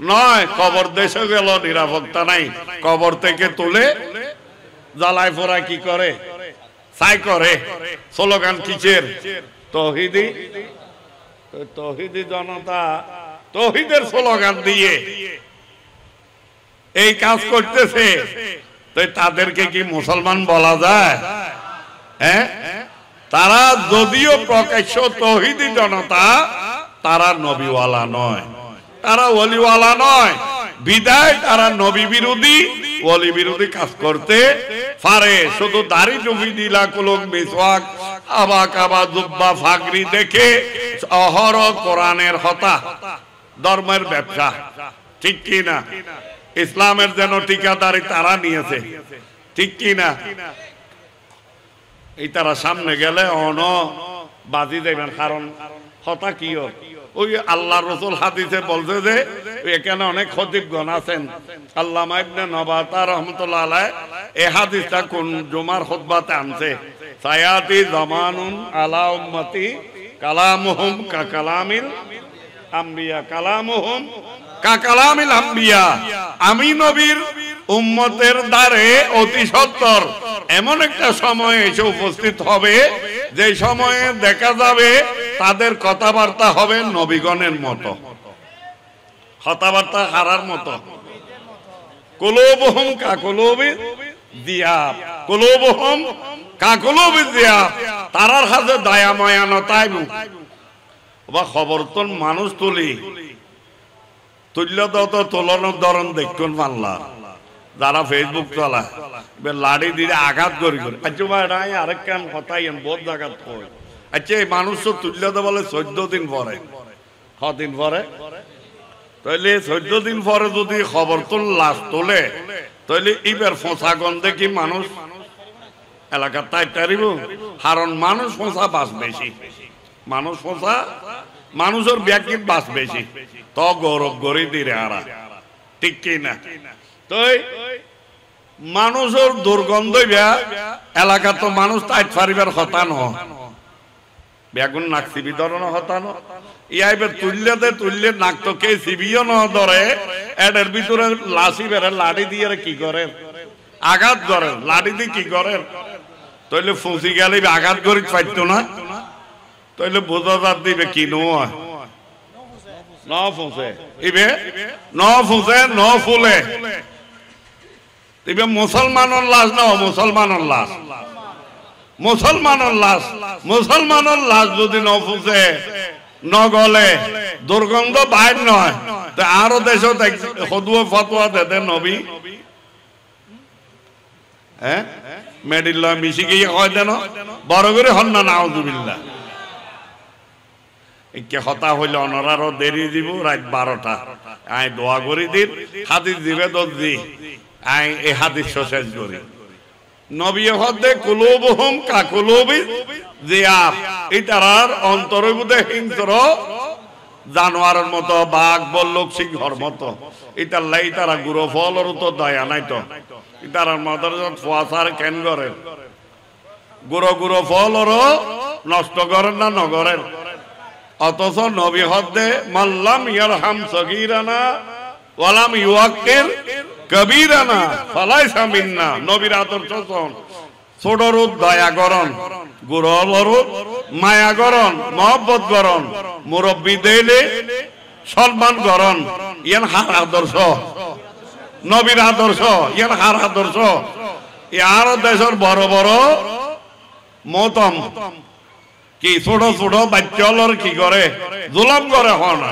নয় কবর দেশে গেল, নিরাপত্তা নাই, কবর থেকে তুলে জ্বালায় ফোড়া কি করে, ছাই করে। স্লোগান কিসের? তৌহিদি। তৌহিদি জনতা তৌহিদের স্লোগান দিয়ে এই কাজ করতেছে। তো তাদেরকে কি মুসলমান বলা যায়? হ্যাঁ, তারা যদিও প্রকাশ্য তৌহিদি জনতা, তারা নবীওয়ালা নয়, তারা ওলিওয়ালা নয়, বিদায় তারা নবী বিরোধী, ওলি বিরোধী কাজ করতে পারে। শুধু দাড়ি টুপি, দিলা কুলুক, মিসওয়াক, আবা কাবা, জুব্বা, ফাগরি দেখে অহরহ কোরআনের হতা, ধর্মের ব্যবসা, ঠিক কি না? ইসলামের যেন ঠিকাদারি তারা নিয়েছে, ঠিক কি না? এই তারা সামনে গেলে অন বাজি দেবেন, কারণ হতা কি? ওই আল্লাহ রসুল হাদিসে বলছে যে এখানে অনেক খতিবগণ আছেন। আল্লামা ইবনে নবাতা রহমাতুল্লাহ আলাইহি এই হাদিসটা কোন জুমার খুতবাতে আনছে, সায়াতি জামানুন আলা উম্মতি কালামুহুম কা কালামিল আম্বিয়া, কালামুহুম কা কালামিল আম্বিয়া। আমি নবীর উম্মতের দ্বারে অতি সত্বর এমন একটা সময় এসে উপস্থিত হবে, যে সময়ে দেখা যাবে তাদের কথাবার্তা হবে নবীগণের মতো, কথাবার্তা হারার মতো। কুলুবুহুম কা কুলুবি যিয়াব, কুলুবুহুম কা কুলুবি যিয়াব, তারার হাতে দয়া মায়া নতাই বা খবর তো মানুষ তুলি তুল্য দাও তো তোলানোর ধরন দেখুন মানলা, যারা ফেসবুক চলা লাড়ি দিয়ে আঘাত করি করে আচ্ছা ভাই নাই আরেক কান কথাই বহুত জায়গাত কই আচ্ছা এই মানুষ তো তুললে তো বলে 14 দিন পরে কদিন পরে তাইলে 14 দিন পরে যদি খবর তুল লাশ তোলে তাইলে ইবের ফোঁসা গন্ধে কি মানুষ এলাকার তাই টারিব কারণ মানুষ ফোঁসা বাস বেশি মানুষ ফোঁসা মানুষের ব্যাগির বাস বেশি তো গৌরব গড়ি দিরে আরা ঠিক কি না তো মানুষের দুর্গন্ধ এলাকা তো মানুষ তাই ফারিবার হতা ন বেগুন নাক সিবি ধরন হতানো ইয়াইবে তুললে নাক তো কে সিবিও ন ধরে এটার ভিতরে লাশি বেড়ে লাড়ি দিয়ে কি করেন আঘাত করেন লাড়ি দিয়ে কি করেন তাইলে ফুঁসি গেলে আঘাত করি পাইতো না তাইলে বোঝা যাত দিবে কি নয় ন ফুঁসে ইবে ন ফুঁসে ন ফুলে ইবে মুসলমানের লাশ না মুসলমানের লাশ মুসলমানের লাশ যদি ন ফুঁসে ন গলে দুর্গন্ধ বাইর নয় তা আরো দেশ সদুয় ফতোয়া দে নবী হ্যাঁ মেডিল মিশি গিয়ে হয় দেন বড় করে হন না নাউজুবিল্লাহ একে হতা হইলে অনরারও দেরি দিব রাত 12টা আই দোয়া করি দিন হাদিস দিবে দর্জি আই এই হাদিস শেষ করি নবী হদে কুলুবহুম কাকুলুবি জিয়াব ইতারার অন্তরের মধ্যে হিংস্র জানোয়ারের মতো বাঘ বল্লক সিংহর মতো ইতার লাই তারা গুরু ফলর তো দয়া নাই তো ইতারার মধ্যে ফুয়াশার কেন করেন গুরু ফলরও নষ্ট করেন না নগরেন অথচ নবী হদে মাল্লাম ইয়ারহাম সগীরানা ওয়ালাম ইউয়াক্কির কবিরানা ফালাইসা মিন্না নবীর আদর্শ ছোটর দয়া করন গুরুর মায়া করন মহব্বত করন মুরব্বী দিলে সম্মান করন ইয়ান হার আদর্শ নবীর আদর্শ ইয়ান হার আদর্শ আর দেশের বড় বড় মতম কি ছোট ছোট বাচ্চালর কি করে জুলুম করে হনা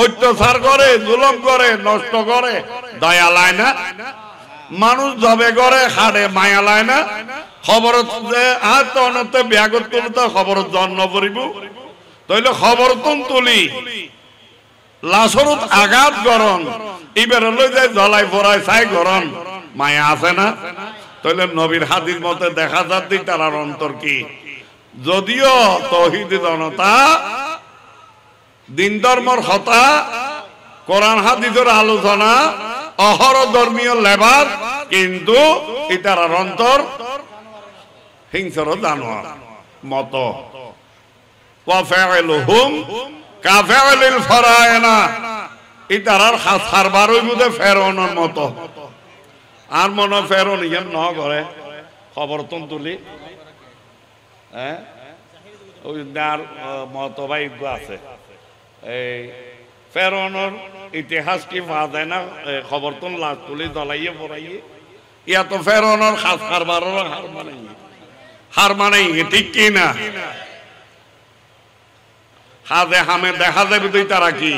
অত্যাচার করে জুলুম করে নষ্ট করে দয়া লায় না মানুষ জবে করে হাড়ে মায়া লায় না খবর আনতে ব্যাগত তুলতে খবর জন্ম করিব তাইলে খবর তুলি লাশরত আঘাত গরম এবার লই যায় জ্বলাই পড়ায় চাই গরম মায়া আছে না তাইলে নবীর হাদিস মতে দেখা যাচ্ছে তার অন্তর কি যদিও তৌহিদি জনতা দিন ধর্মর হতা কোরআন হাদিসের আলোচনা অহর ধর্মীয় লেবার কিন্তু এটার অন্তর হিংস্র জানোয়ার মতো ওয়াফাইলুহুম কাফাইলিল ফারায়না এটার সারবারই বুঝে ফেরনের মতো আর মনে ফেরন ইয়ান ন করে খবর তুলি হ্যাঁ ওই তার মত ভাই আছে এই ফেরনের ইতিহাস কি পাওয়া যায় না খবর তো লাশ তুলি জ্বলাইয়ে পড়াইয়ে ইয়া তো ফেরনের খাস কারবারের হার মানাই ঠিক কি না হাজে হামে দেখা যাবে তুই তারা কি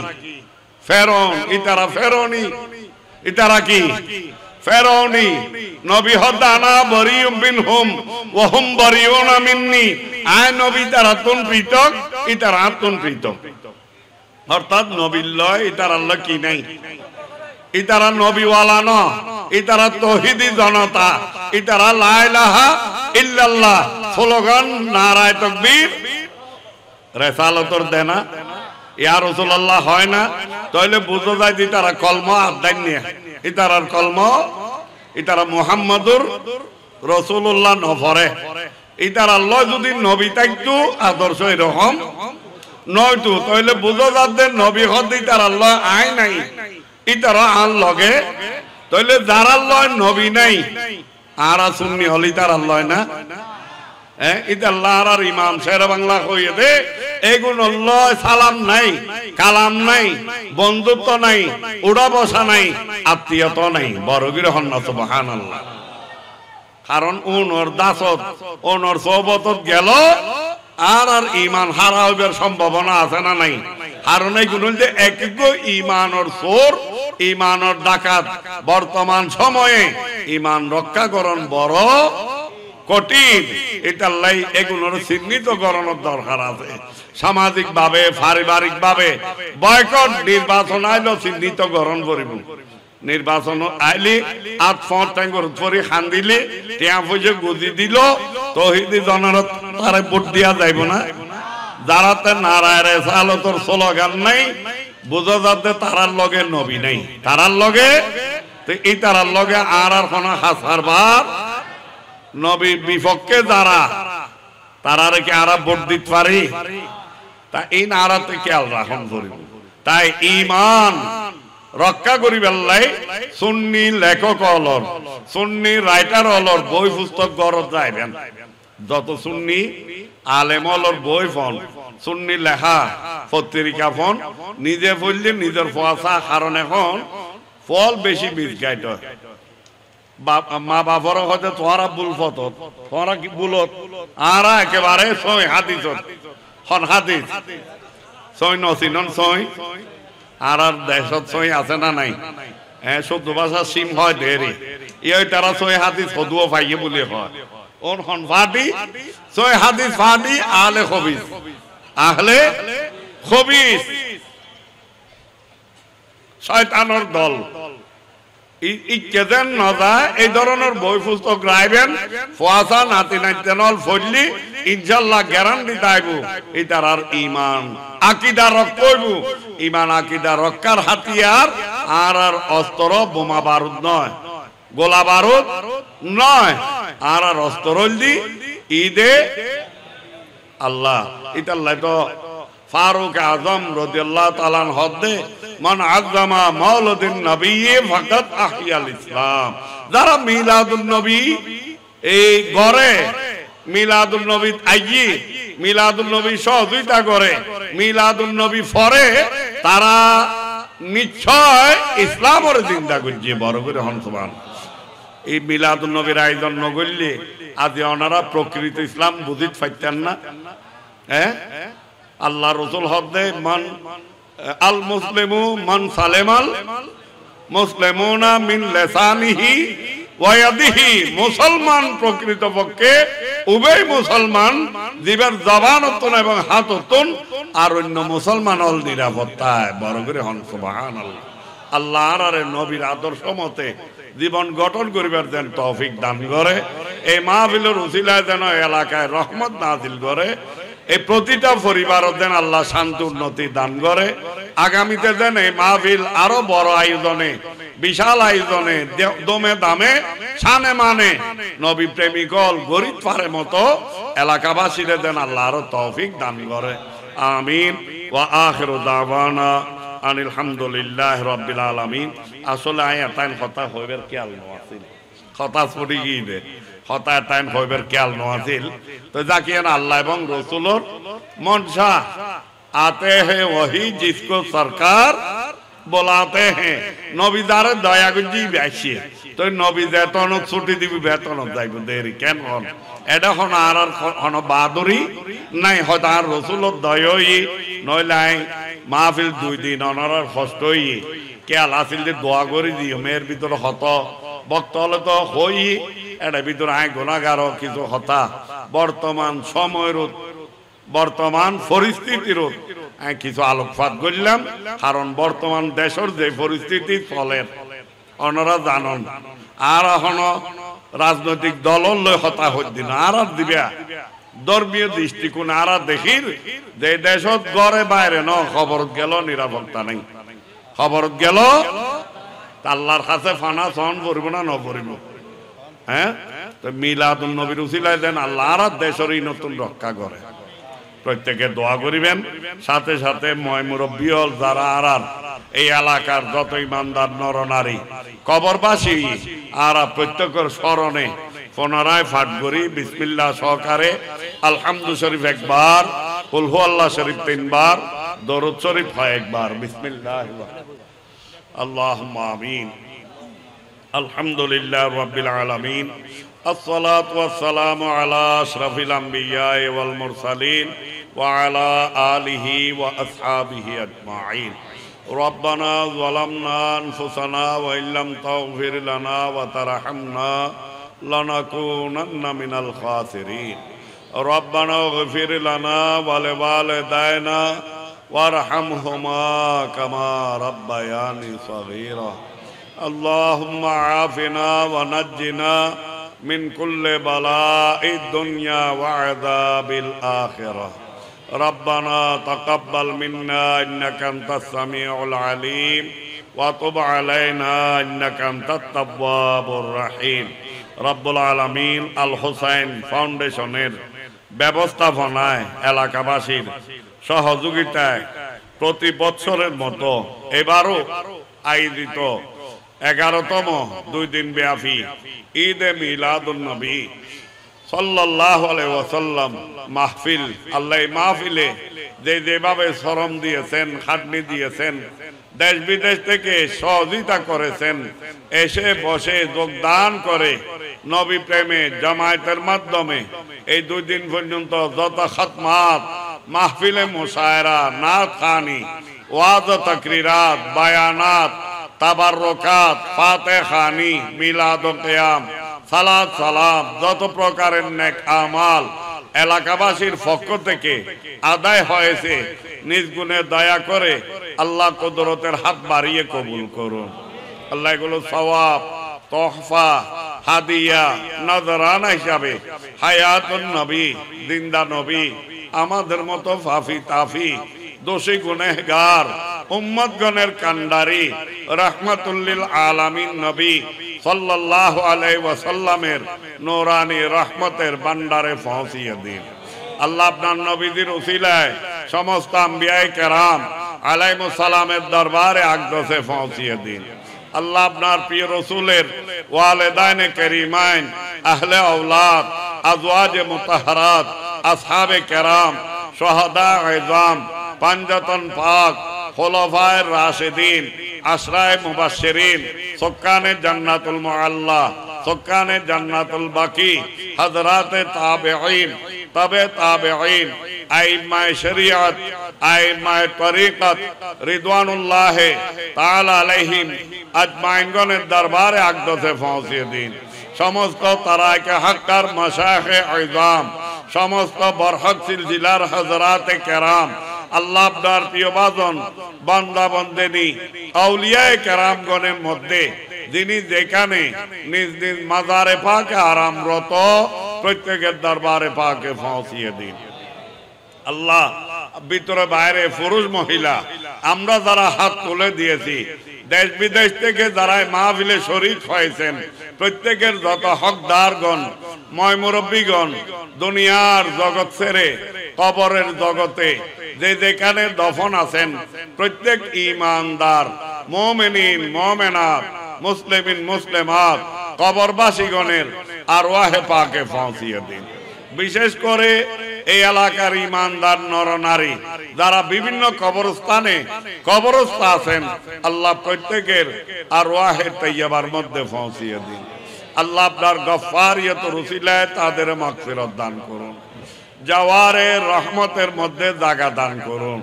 ফেরন ইতারা ফেরনি ইতারা কি ফেরনি নবী হদানা বরিউম বিনহুম ওয়া হুম বরিউনা মিন্নি আয় নবী তারা তুন পৃথক ইতারা তুন পৃথক অর্থাৎ নবীর লয় ইতার আল্লাহ কি নাই ইতারা নবীওয়ালা ন ইতারা তৌহিদি জনতা ইতারা লা ইলাহা ইল্লাল্লাহ স্লোগান নারায়ে তাকবীর রিসালাতর দেনা ইয়া রাসূলুল্লাহ হয় না তাইলে বুঝা যায় যে তারা কলমা আদায় নিয়ে ইতারার কলমা ইতারা মুহাম্মাদুর রাসূলুল্লাহ নফরে ইতার আল্লাহ যদি নবী থাকতো আদর্শ এরকম নয়তো তাইলে বুঝা যাচ্ছে নবী হদি তার আল্লাহ আয় নাই ইতারা আল লগে তাইলে যার আল্লাহ নবী নাই আর সুন্নি হলি তার আল্লাহ না হ্যাঁ এটা আল্লাহ আর ইমাম শের বাংলা কইয়ে দে এগুলো আল্লাহ সালাম নাই কালাম নাই বন্ধুত্ব নাই উড়া বসা নাই আত্মীয়তা নাই বড় গ্রহণ না সুবহানাল্লাহ কারণ ওনর দাসত ওনর সোহবতত গেল আর আর ইমান হারা হইবার সম্ভাবনা আছে না নাই কারণ এইগুলো যে এক ইমানর সোর ইমানের ডাকাত বর্তমান সময়ে ইমান রক্ষাকরণ বড় কঠিন। এটা লাই এগুলোর চিহ্নিত করানোর দরকার আছে। সামাজিক ভাবে পারিবারিক ভাবে বয়কট নির্বাচন আইলো চিহ্নিত করণ করিব। নির্বাচন আইলি আট ফট ট্যাঙ্গর পরি খান দিলে টিয়া পয়সা গুজি দিল তহিদি জনরত তারে ভোট দিয়া যাইব না। যারাতে নারায়ণ সালতর স্লোগান নাই বুঝা যাতে তারার লগে নবী নাই, তারার লগে এই তারার লগে আর কোন হাসার বার নবীর বিপক্ষে যারা তারা কি আর ভোট দিতে পারি? তা এই নারাতে খেয়াল রাখুন করিব। তাই ইমান রক্ষা করিবার লাই সুন্নি লেখক অলর সুন্নি রাইটার অলর বই পুস্তক গরত যাইবেন। যত সুন্নি আলেম অলর বই ফোন সুন্নি লেখা পত্রিকা ফোন নিজে পড়লে নিজের পয়সা, কারণ এখন ফল বেশি বীজ গাইত মা বাবার হয়তো তোরা ভুল ফত তোরা কি ভুলত আর একেবারে ছয় হাদিস হন হাদিস ছয় নসিনন ছয় আর দেশত ছয় আছে না নাই? হ্যাঁ, শুদ্ধ ভাষা সিম হয় দেরি এই তারা ছয় হাদিস সদুও পাইয়ে বলে হয় ওন হন ফাটি ছয় হাদিস ফাটি আহলে খবিস আহলে খবিস শয়তানের দল ইকেদেন নজা এই ধরনের বই পুস্তক রাইবেন ফোয়াসা নাতি নাইতেনল ফজলি ইনশাআল্লাহ গ্যারান্টি দাইব এই তারার ইমান আকীদা রক্ষাইব। ইমান আকীদা রক্ষার হাতিয়ার আর অস্ত্র বোমা বারুদ নয়, গোলা বারুদ নয়, আর অস্ত্র দি ঈদে আল্লাহ ইতাল্লাহ তো ফারুক আজম রাদিয়াল্লাহু তাআলা হদ্দে মান আযযামা মাওলিদিন নবী ফাকাত আহিয়াল ইসলাম। যারা মিলাদুন নবী এই ঘরে মিলাদুন নবী আইয়ি মিলাদুন নবী সহযোগিতা করে মিলাদুন নবী পড়ে তারা নিশ্চয় ইসলামের জিন্দা করছে। বড় করে হন সুবহান। এই মিলাদুন নবীর আয়োজন নগরলে আজ ওনারা প্রকৃত ইসলাম বুঝিত পাইতেন না। হ্যাঁ, আল্লাহ রসুল হদ্দে মান আল মুসলিমু মান সালেমাল মুসলিমুনা মিন লিসানিহি ওয়া ইয়াদিহি। মুসলমান প্রকৃতপক্ষে উভয় মুসলমান জীবের জবানতন এবং হাততন আর অন্য মুসলমান হল নিরাপত্তায়। বড় করে হন সুবহানাল্লাহ। আল্লাহর আর নবীর আদর্শ মতে জীবন গঠন করিবার যেন তৌফিক দান করে। এই মাহফিলের উসিলায় যেন এলাকায় রহমত নাজিল করে। এই প্রতিটা পরিবারও যেন আল্লাহ শান্তি উন্নতি দান করে। আগামীতে যেন এই মাহফিল আরো বড় আয়োজনে বিশাল আয়োজনে দমে দামে শানে মানে নবী প্রেমিকল গরিব পারে মতো এলাকাবাসীদের যেন আল্লাহ আরো তৌফিক দান করে। আমিন ওয়া আখিরু দাওয়ানা আনিল হামদুলিল্লাহি রাব্বিল আলামিন। আসলে আয়াতান কথা হইবার খেয়াল নছিল, কথা পড়ি গিয়ে কথা টাইম হইবার খেয়াল নছিল। তো জাকিয়ান আল্লাহ এবং রসুলোর মনসা আতে হে ওহি জিসকো সরকার বলাতে হে। নবী দ্বারে দয়া গুজি বেশি তো নবী বেতন ছুটি দিবি বেতন যাইব দেরি কেন হন? এটা হন আর হন বাহাদুরি নাই, হয়তো আর রসুলোর দয়ই নইলাই মাহফিল 2 দিন অনার কষ্ট হইয়ে খেয়াল আসিল যে দোয়া করে দিও মেয়ের ভিতরে হত বক্ত হলে তো হই এটা ভিতরে আয় গুণাগার কিছু হতা বর্তমান সময়ের বর্তমান পরিস্থিতির কিছু আলোকপাত করলাম। কারণ বর্তমান দেশের যে পরিস্থিতি চলে ওনারা জানন আর এখন রাজনৈতিক দল হতা হইদিন আর দিবা ধর্মীয় দৃষ্টিকোণ আর দেখির যে দেশত ঘরে বাইরে ন খবর গেল নিরাপত্তা নেই, খবর গেল আল্লাহর কাছে ফানা সহন করব না ন করিব। হ্যাঁ, তো মিলাদুন নবীর উসিলায় দেন আল্লাহ আর দেশের এই নতুন রক্ষা করে। প্রত্যেকে দোয়া করিবেন। সাথে সাথে ময় মুরব্বী হল যারা আর এই এলাকার যত ইমানদার নর নারী কবরবাসী আর প্রত্যেকের স্মরণে পুনরায় পাঠ করি বিসমিল্লাহ সহকারে আলহামদু শরীফ একবার, কুল হু আল্লাহ শরীফ 3 বার, দরুদ শরীফ 1 বার। বিসমিল্লাহ আল্লাহুম্মা আমিন। আলহামদুলিল্লাহ রাব্বিল আলামিন। الصلاة والسلام على أشرف الأنبياء والمرسلين وعلى آله وأصحابه أجمعين ربنا ظلمنا أنفسنا وإن لم تغفر لنا وترحمنا لنكونن من الخاسرين ربنا اغفر لنا ولوالدينا وارحمهما كما ربياني صغيرا اللهم عافنا ونجنا من كل بلاء الدنيا وعذاب الآخرة ربنا تقبل منا إنك أنت السميع العليم وتب علينا إنك أنت التواب الرحيم রব্বুল আলামিন আল হোসাইন ফাউন্ডেশনের ব্যবস্থাপনায় এলাকাবাসীর সহযোগিতায় প্রতি বছরের মতো এবারও আয়োজিত 11তম 2 দিন ব্যাপী ঈদে মিলাদুন নবী সাল্লাল্লাহু আলাইহি ওয়াসাল্লাম মাহফিল আল্লাহ মাহফিলে যেভাবে শ্রম দিয়েছেন খাটনি দিয়েছেন দেশ বিদেশ থেকে সহযোগিতা করেছেন এসে বসে যোগদান করে নবী প্রেমে জামায়াতের মাধ্যমে এই 2 দিন পর্যন্ত যত খাতমাত মাহফিলে মুশায়রা নাত খানি ওয়াজ তাকরিরাত বায়ানাত তাবাররুকাত ফাতিহানি মিলাদ ও কিয়াম সালাত সালাম যত প্রকারের নেক আমাল এলাকাবাসীর পক্ষ থেকে আদায় হয়েছে নিজ গুণে দয়া করে আল্লাহ কুদরতের হাত বাড়িয়ে কবুল করুন আল্লাহ এগুলো সওয়াব তোহফা হাদিয়া নজরানা হিসাবে হায়াতুন নবী জিন্দা নবী আমাদের মতো ফাফি তাফি দোষী গুনেহগার উম্মতগণের কান্ডারি রাহমাতুল লিল আলামিন নবী সাল্লাল্লাহু আলাইহি ওয়াসাল্লামের নূরানি রহমতের ভান্ডারে পৌঁছিয়ে দিন আল্লাহ আপনার নবীদের উসিলায় সমস্ত আম্বিয়ায়ে কেরাম আলাইহিমুস সালামের দরবারে আকদসে পৌঁছিয়ে দিন আল্লাহ আপনার প্রিয় রাসূলের ওয়ালিদাইনে কারীমাইন আহলে আওলাদ আজওয়াজে মুতাহহারাত আসহাবে কেরাম শুহাদা ইজাম পাঞ্জাতন পাক খুলাফায়ে রাশিদিন আশরায়ে মুবাশশিরিন সুক্কানে জান্নাতুল মুআল্লা সুক্কানে জান্নাতুল বাকি হযরতে তাবেঈন তবে তাবেঈন আইম্মায়ে শরিয়ত আইম্মায়ে তরিকত রিদওয়ানুল্লাহ তাআলা আলাইহিম আজমাইনগণের দরবারে আকদসে পৌঁছিয়ে দিন সমস্ত তারাকে হাক্কার মাশায়েখে ইজাম সমস্ত বরহক সিলসিলার হযরতে কেরাম আল্লাহ আপনার প্রিয় বাজন বান্দা বান্দিনী আউলিয়ায়ে কেরামগণের মধ্যে যিনি যেখানে নিজ নিজ মাজারে পাকে আরামরত প্রত্যেকের দরবারে পাকে পৌঁছিয়ে দিন আল্লাহ ভিতরে বাইরে পুরুষ মহিলা আমরা যারা হাত তুলে দিয়েছি দেশ বিদেশ থেকে যারা মাহফিলে শরীক হয়েছেন প্রত্যেকের যত হকদারগণ ময় মুরব্বীগণ দুনিয়ার জগৎ ছেড়ে কবরের জগতে যে যেখানে দফন আছেন প্রত্যেক ঈমানদার মুমিনিন মুমিনাত মুসলিমিন মুসলিমাত কবরবাসীগণের আরওয়াহে পাকে পৌঁছিয়ে দিন বিশেষ করে এই এলাকার ঈমানদার নরনারী যারা বিভিন্ন কবরস্থানে কবরস্থ আছেন আল্লাহ প্রত্যেকের আরওয়াহে তাইয়্যিবার মধ্যে পৌঁছিয়ে দিন আল্লাহ আপনার গফফারিয়তের উসিলায় তাদের মাগফিরাত দান করুন জাওয়ারে রহমতের মধ্যে জায়গা দান করুন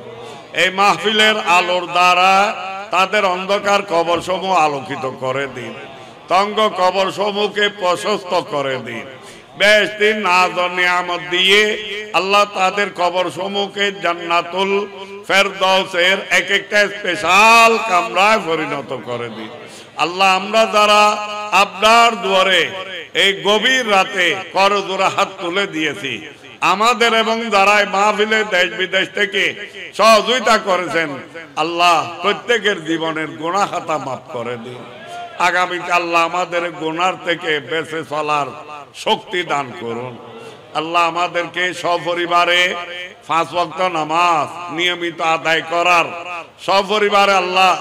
এই মাহফিলের আলোর দ্বারা তাদের অন্ধকার কবরসমূহ আলোকিত করে দিন তঙ্গ কবরসমূহকে প্রশস্ত করে দিন বেহেশতি নাজ ও নিয়ামত দিয়ে আল্লাহ তাদের কবরসমূহকে জান্নাতুল ফেরদাউসের এক একটা স্পেশাল কামরায় পরিণত করে দিন আল্লাহ আমরা যারা আপনার দুয়ারে এই গভীর রাতে করজোড়া হাত তুলে দিয়েছি আমাদের এবং যারা মাহফিলে দেশ বিদেশ থেকে সহযোগিতা করেছেন আল্লাহ প্রত্যেকের জীবনের গুনাহ খাতা মাফ করে দিন আগামীতে আল্লাহ আমাদের গুনার থেকে বেঁচে চলার শক্তি দান করুন আল্লাহ আমাদেরকে সপরিবারে 5 ওয়াক্ত নামাজ নিয়মিত আদায় করার সপরিবারে আল্লাহ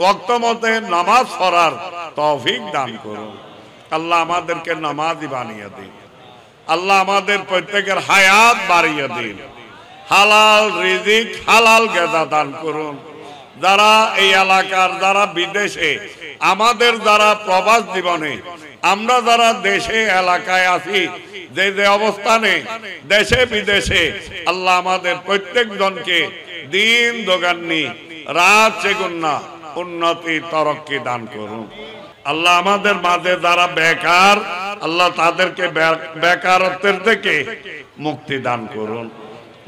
ওয়াক্ত মতে নামাজ পড়ার তৌফিক দান করুন আল্লাহ আমাদেরকে নামাজি বানিয়ে দিন আল্লাহ আমাদের প্রত্যেকের হায়াত বাড়িয়ে দিন হালাল রিজিক হালাল গাজা দান করুন যারা এই এলাকার যারা বিদেশে আমাদের যারা প্রবাস জীবনে আমরা যারা দেশে এলাকায় আছি যে যে অবস্থানে দেশে বিদেশে আল্লাহ আমাদের প্রত্যেক জনকে দিন দোগান্নি রাত সেগুন্না উন্নতি তরক্কি দান করুন। আল্লাহ আমাদের মাঝে যারা বেকার, আল্লাহ তাদেরকে বেকারত্বের থেকে মুক্তি দান করুন।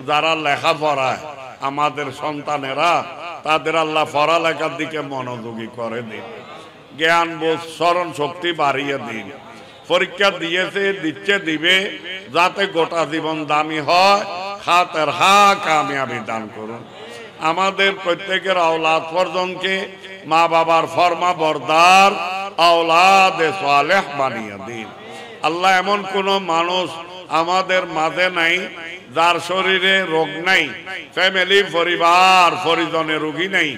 যারা লেখাপড়ায় আমাদের সন্তানেরা, তাদের আল্লাহ পড়ালেখার দিকে মনোযোগী করে দিন, জ্ঞান বোধ স্মরণ শক্তি বাড়িয়ে দিন। পরীক্ষা দিয়েছে, দিচ্ছে, দিবে, যাতে গোটা জীবন দামি হয়, হাতের হা কামিয়াবি দান করুন। আমাদের প্রত্যেকের আওলাদ পর্যন্তকে মা বাবার ফরমা বরদার আওলাদে সালেহ বানিয়ে দিন। আল্লাহ এমন কোন মানুষ আমাদের মাঝে নাই যার শরীরে রোগ নাই, ফ্যামিলি পরিবার পরিজনে রোগী নাই।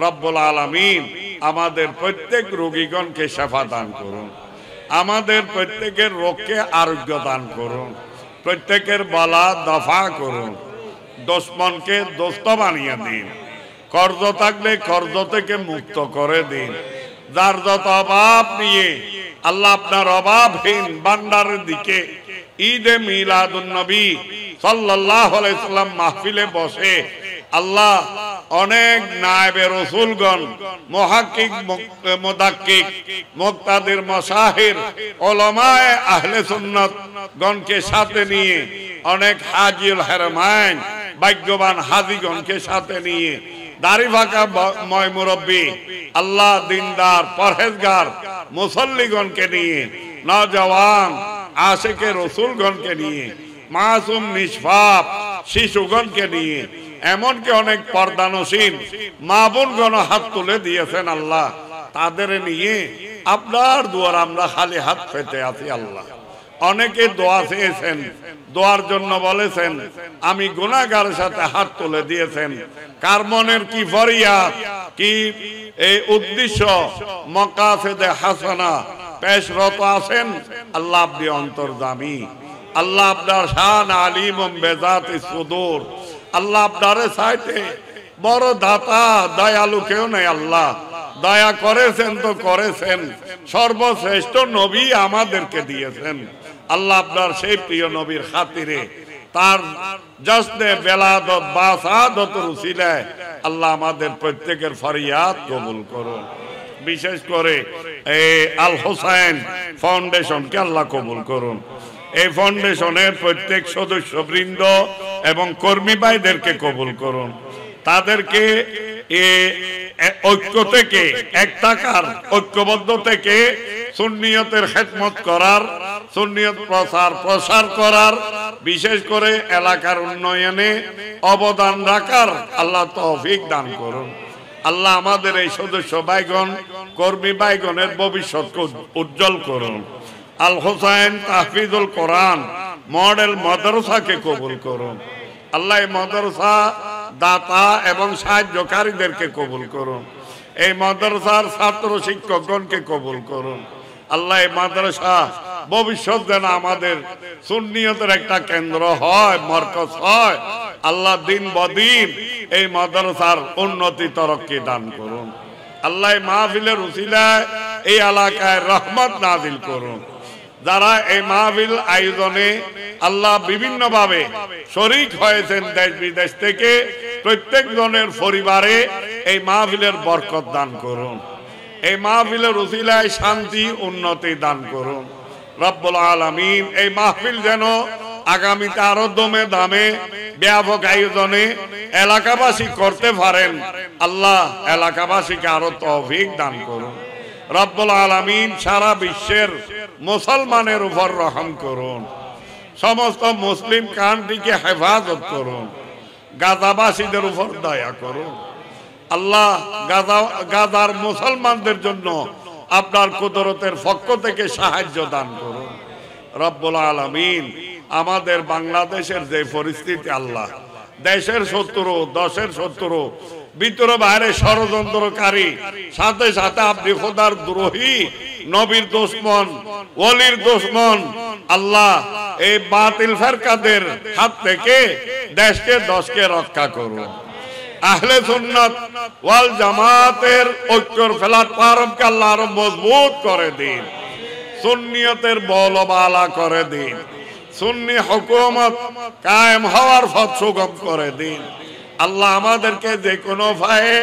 রব্বুল আলামিন আমাদের প্রত্যেক রোগীগণকে শেফা দান করুন, আমাদের প্রত্যেকের রোগকে আরোগ্য দান করুন, প্রত্যেকের বালা দফা করুন, দুশমনকে দোস্ত বানিয়ে দিন, কর্জ থাকলে কর্জ থেকে মুক্ত করে দিন। যার যত অভাব নিয়ে আল্লাহ আপনার অভাবহীন ভান্ডারের দিকে ঈদে মিলাদুন নবী সাল্লাল্লাহু আলাইহি সাল্লাম মাহফিলে বসে আল্লাহ অনেক নায়েবে রাসূলগণ, মুহাক্কিক, মুদাক্কিক, মুক্তাদির, মাশাহির, উলামায়ে আহলে সুন্নাত গণকে সাথে নিয়ে, অনেক হাজিউল হারামাইন ভাগ্যবান হাজিগণকে সাথে নিয়ে, দাড়ি ফাঁকা ময় মুরব্বী, আল্লাহ দিনদার পরহেজগার মুসল্লিগণকে নিয়ে, নওজওয়ান আশিকে রাসূলগণকে নিয়ে, মাসুম নিষ্পাপ শিশুগণকে নিয়ে, এমনকি অনেক পর্দানসীন মা বোনগণ হাত তুলে দিয়েছেন। আল্লাহ তাদের নিয়ে আপনার দুয়ার আমরা খালি হাত পেতে আছি। আল্লাহ অনেকে দোয়া চেয়েছেন, দোয়ার জন্য বলেছেন, আমি গুনাহগারের সাথে হাত তুলে দিয়েছেন। কার মনের কি ফরিয়াদ, কি এই উদ্দেশ্য, মাকাসিদে হাসানা পেশরত আছেন, আল্লাহ আপনি অন্তর্যামী। আল্লাহ আপনার শান আলিম বেজাতি সুদূর। আল্লাহ আপনার চাইতে বড় দাতা দয়ালু কেউ নেই। আল্লাহ দয়া করেছেন তো করেছেন, সর্বশ্রেষ্ঠ নবী আমাদেরকে দিয়েছেন। আল্লাহ আপনার সেই প্রিয় নবীর খাতিরে, তার জশ্নে বেলাদত বাসাদতের উসিলায় আল্লাহ আমাদের প্রত্যেকের ফরিয়াদ কবুল করুন। বিশেষ করে এই আল হোসেন ফাউন্ডেশনকে আল্লাহ কবুল করুন। এই ফাউন্ডেশনের প্রত্যেক সদস্যবৃন্দ এবং কর্মী ভাইদেরকে কবুল করুন। তাদেরকে ঐক্য থেকে, এক থাকার, ঐক্যবদ্ধ থেকে সুন্নিয়তের খেদমত করার, সুন্নিয়ত প্রসার করার, বিশেষ করে এলাকার উন্নয়নে অবদান রাখার আল্লাহ তৌফিক দান করুন। আল্লাহ আমাদের এই সদস্য ভাইগণ, কর্মী ভাইগণের ভবিষ্যৎকে উজ্জ্বল করুন। আল হোসেন তাহফিজুল কোরআন মডেল মাদ্রাসাকে কবুল করুন। আল্লাহ এই মাদ্রাসা দাতা এবং সাহায্যকারীদেরকে কবুল করুন। এই মাদ্রাসার ছাত্র শিক্ষকগণকে কবুল করুন। আল্লাহ এই মাদ্রাসা ভবিষ্যৎ যেন আমাদের সুন্নিয়তের একটা কেন্দ্র হয়, মরকজ হয়। আল্লাহ দিন বদিন এই মাদ্রাসার উন্নতি তরক্কি দান করুন। আল্লাহ মাহফিলের উসিলায় এই এলাকায় রহমত নাজিল করুন। যারা এই মাহফিল আয়োজনে আল্লাহ বিভিন্ন ভাবে শরীক হয়েছেন দেশ বিদেশ থেকে, প্রত্যেক জনের পরিবারে এই মাহফিলের বরকত দান করুন। এই মাহফিলের উসিলায় শান্তি উন্নতি দান করুন। রব্বুল আলামিন এই মাহফিল যেন আগামীতে আরো দমে দামে ব্যাপক আয়োজনে এলাকাবাসী করতে পারেন। আল্লাহ এলাকাবাসীকে আরো তৌফিক দান করুন। রব্বুল আলামিন সারা বিশ্বের মুসলমানের উপর রহম করুন। সমস্ত মুসলিম কান্ট্রিকে হেফাজত করুন। গাজাবাসীদের উপর দয়া করুন। আল্লাহ গাজার মুসলমানদের জন্য আপনার কুদরতের পক্ষ থেকে সাহায্য দান করুন। রব্বুল আলামিন আমাদের বাংলাদেশের যে পরিস্থিতি, আল্লাহ দেশের শত্রু, দশের শত্রু, ভিতরে বাইরে ষড়যন্ত্রকারী, সাথে সাথে আপনি খোদার দ্রোহী, নবীর দুশমন, ওলির দুশমন, আল্লাহ এই বাতিল ফেরকাদের হাত থেকে দেশকে দশকে রক্ষা করুন। আহলে সুন্নাত ওয়াল জামাতের ঐক্যর প্ল্যাটফর্মকে আল্লাহ আরো মজবুত করে দিন। সুন্নিয়তের বলবালা করে দিন। সুন্নি হুকুমত কায়েম হওয়ার পথ সুগম করে দিন। আল্লাহ আমাদেরকে যে কোনো ভাবে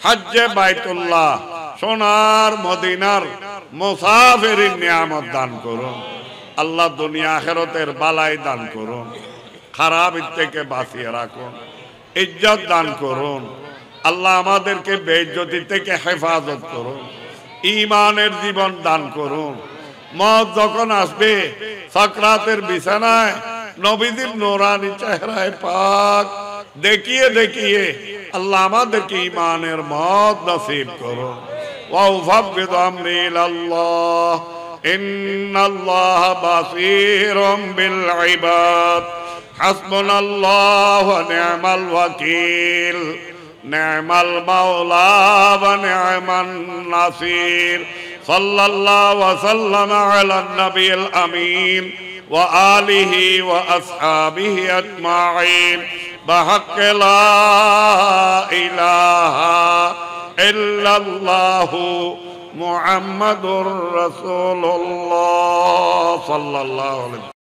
হজ্জে বাইতুল্লাহ সোনার মদিনার মুসাফিরিন নিয়ামত দান করুন। আল্লাহ দুনিয়া আখিরাতের বালাই দান করুন, খারাপ থেকে বাঁচিয়ে রাখুন, ইজ্জত দান করুন। আল্লাহ আমাদেরকে বেইজ্জতি থেকে হেফাজত করুন, ঈমানের জীবন দান করুন। মত যখন আসবে সাকরাতের বিছানায় নবীজির নূরানি চেহারায় পাক দেখিয়ে দেখিয়ে আল্লাহ আমাদেরকে ঈমানের মত নসিব করুন। ওয়া উফাব্বিদু আমরি ইলাল্লাহ ইন্নাল্লাহা বাসীরুম বিল ইবাদ হাসবুনাল্লাহু ওয়া নি'মাল ওয়াকিল নি'মাল মাওলা ওয়া নি'মান নাসির সাল্লাল্লাহু ওয়া সাল্লামা আলান নাবিয়িল আমিন ওয়া আলিহি ওয়া আসহাবিহি আজমাইন বিহাক্কি লা ইলাহা ইল্লাল্লাহু মুহাম্মাদুর রাসূলুল্লাহ সাল্লাল্লাহু আলাইহি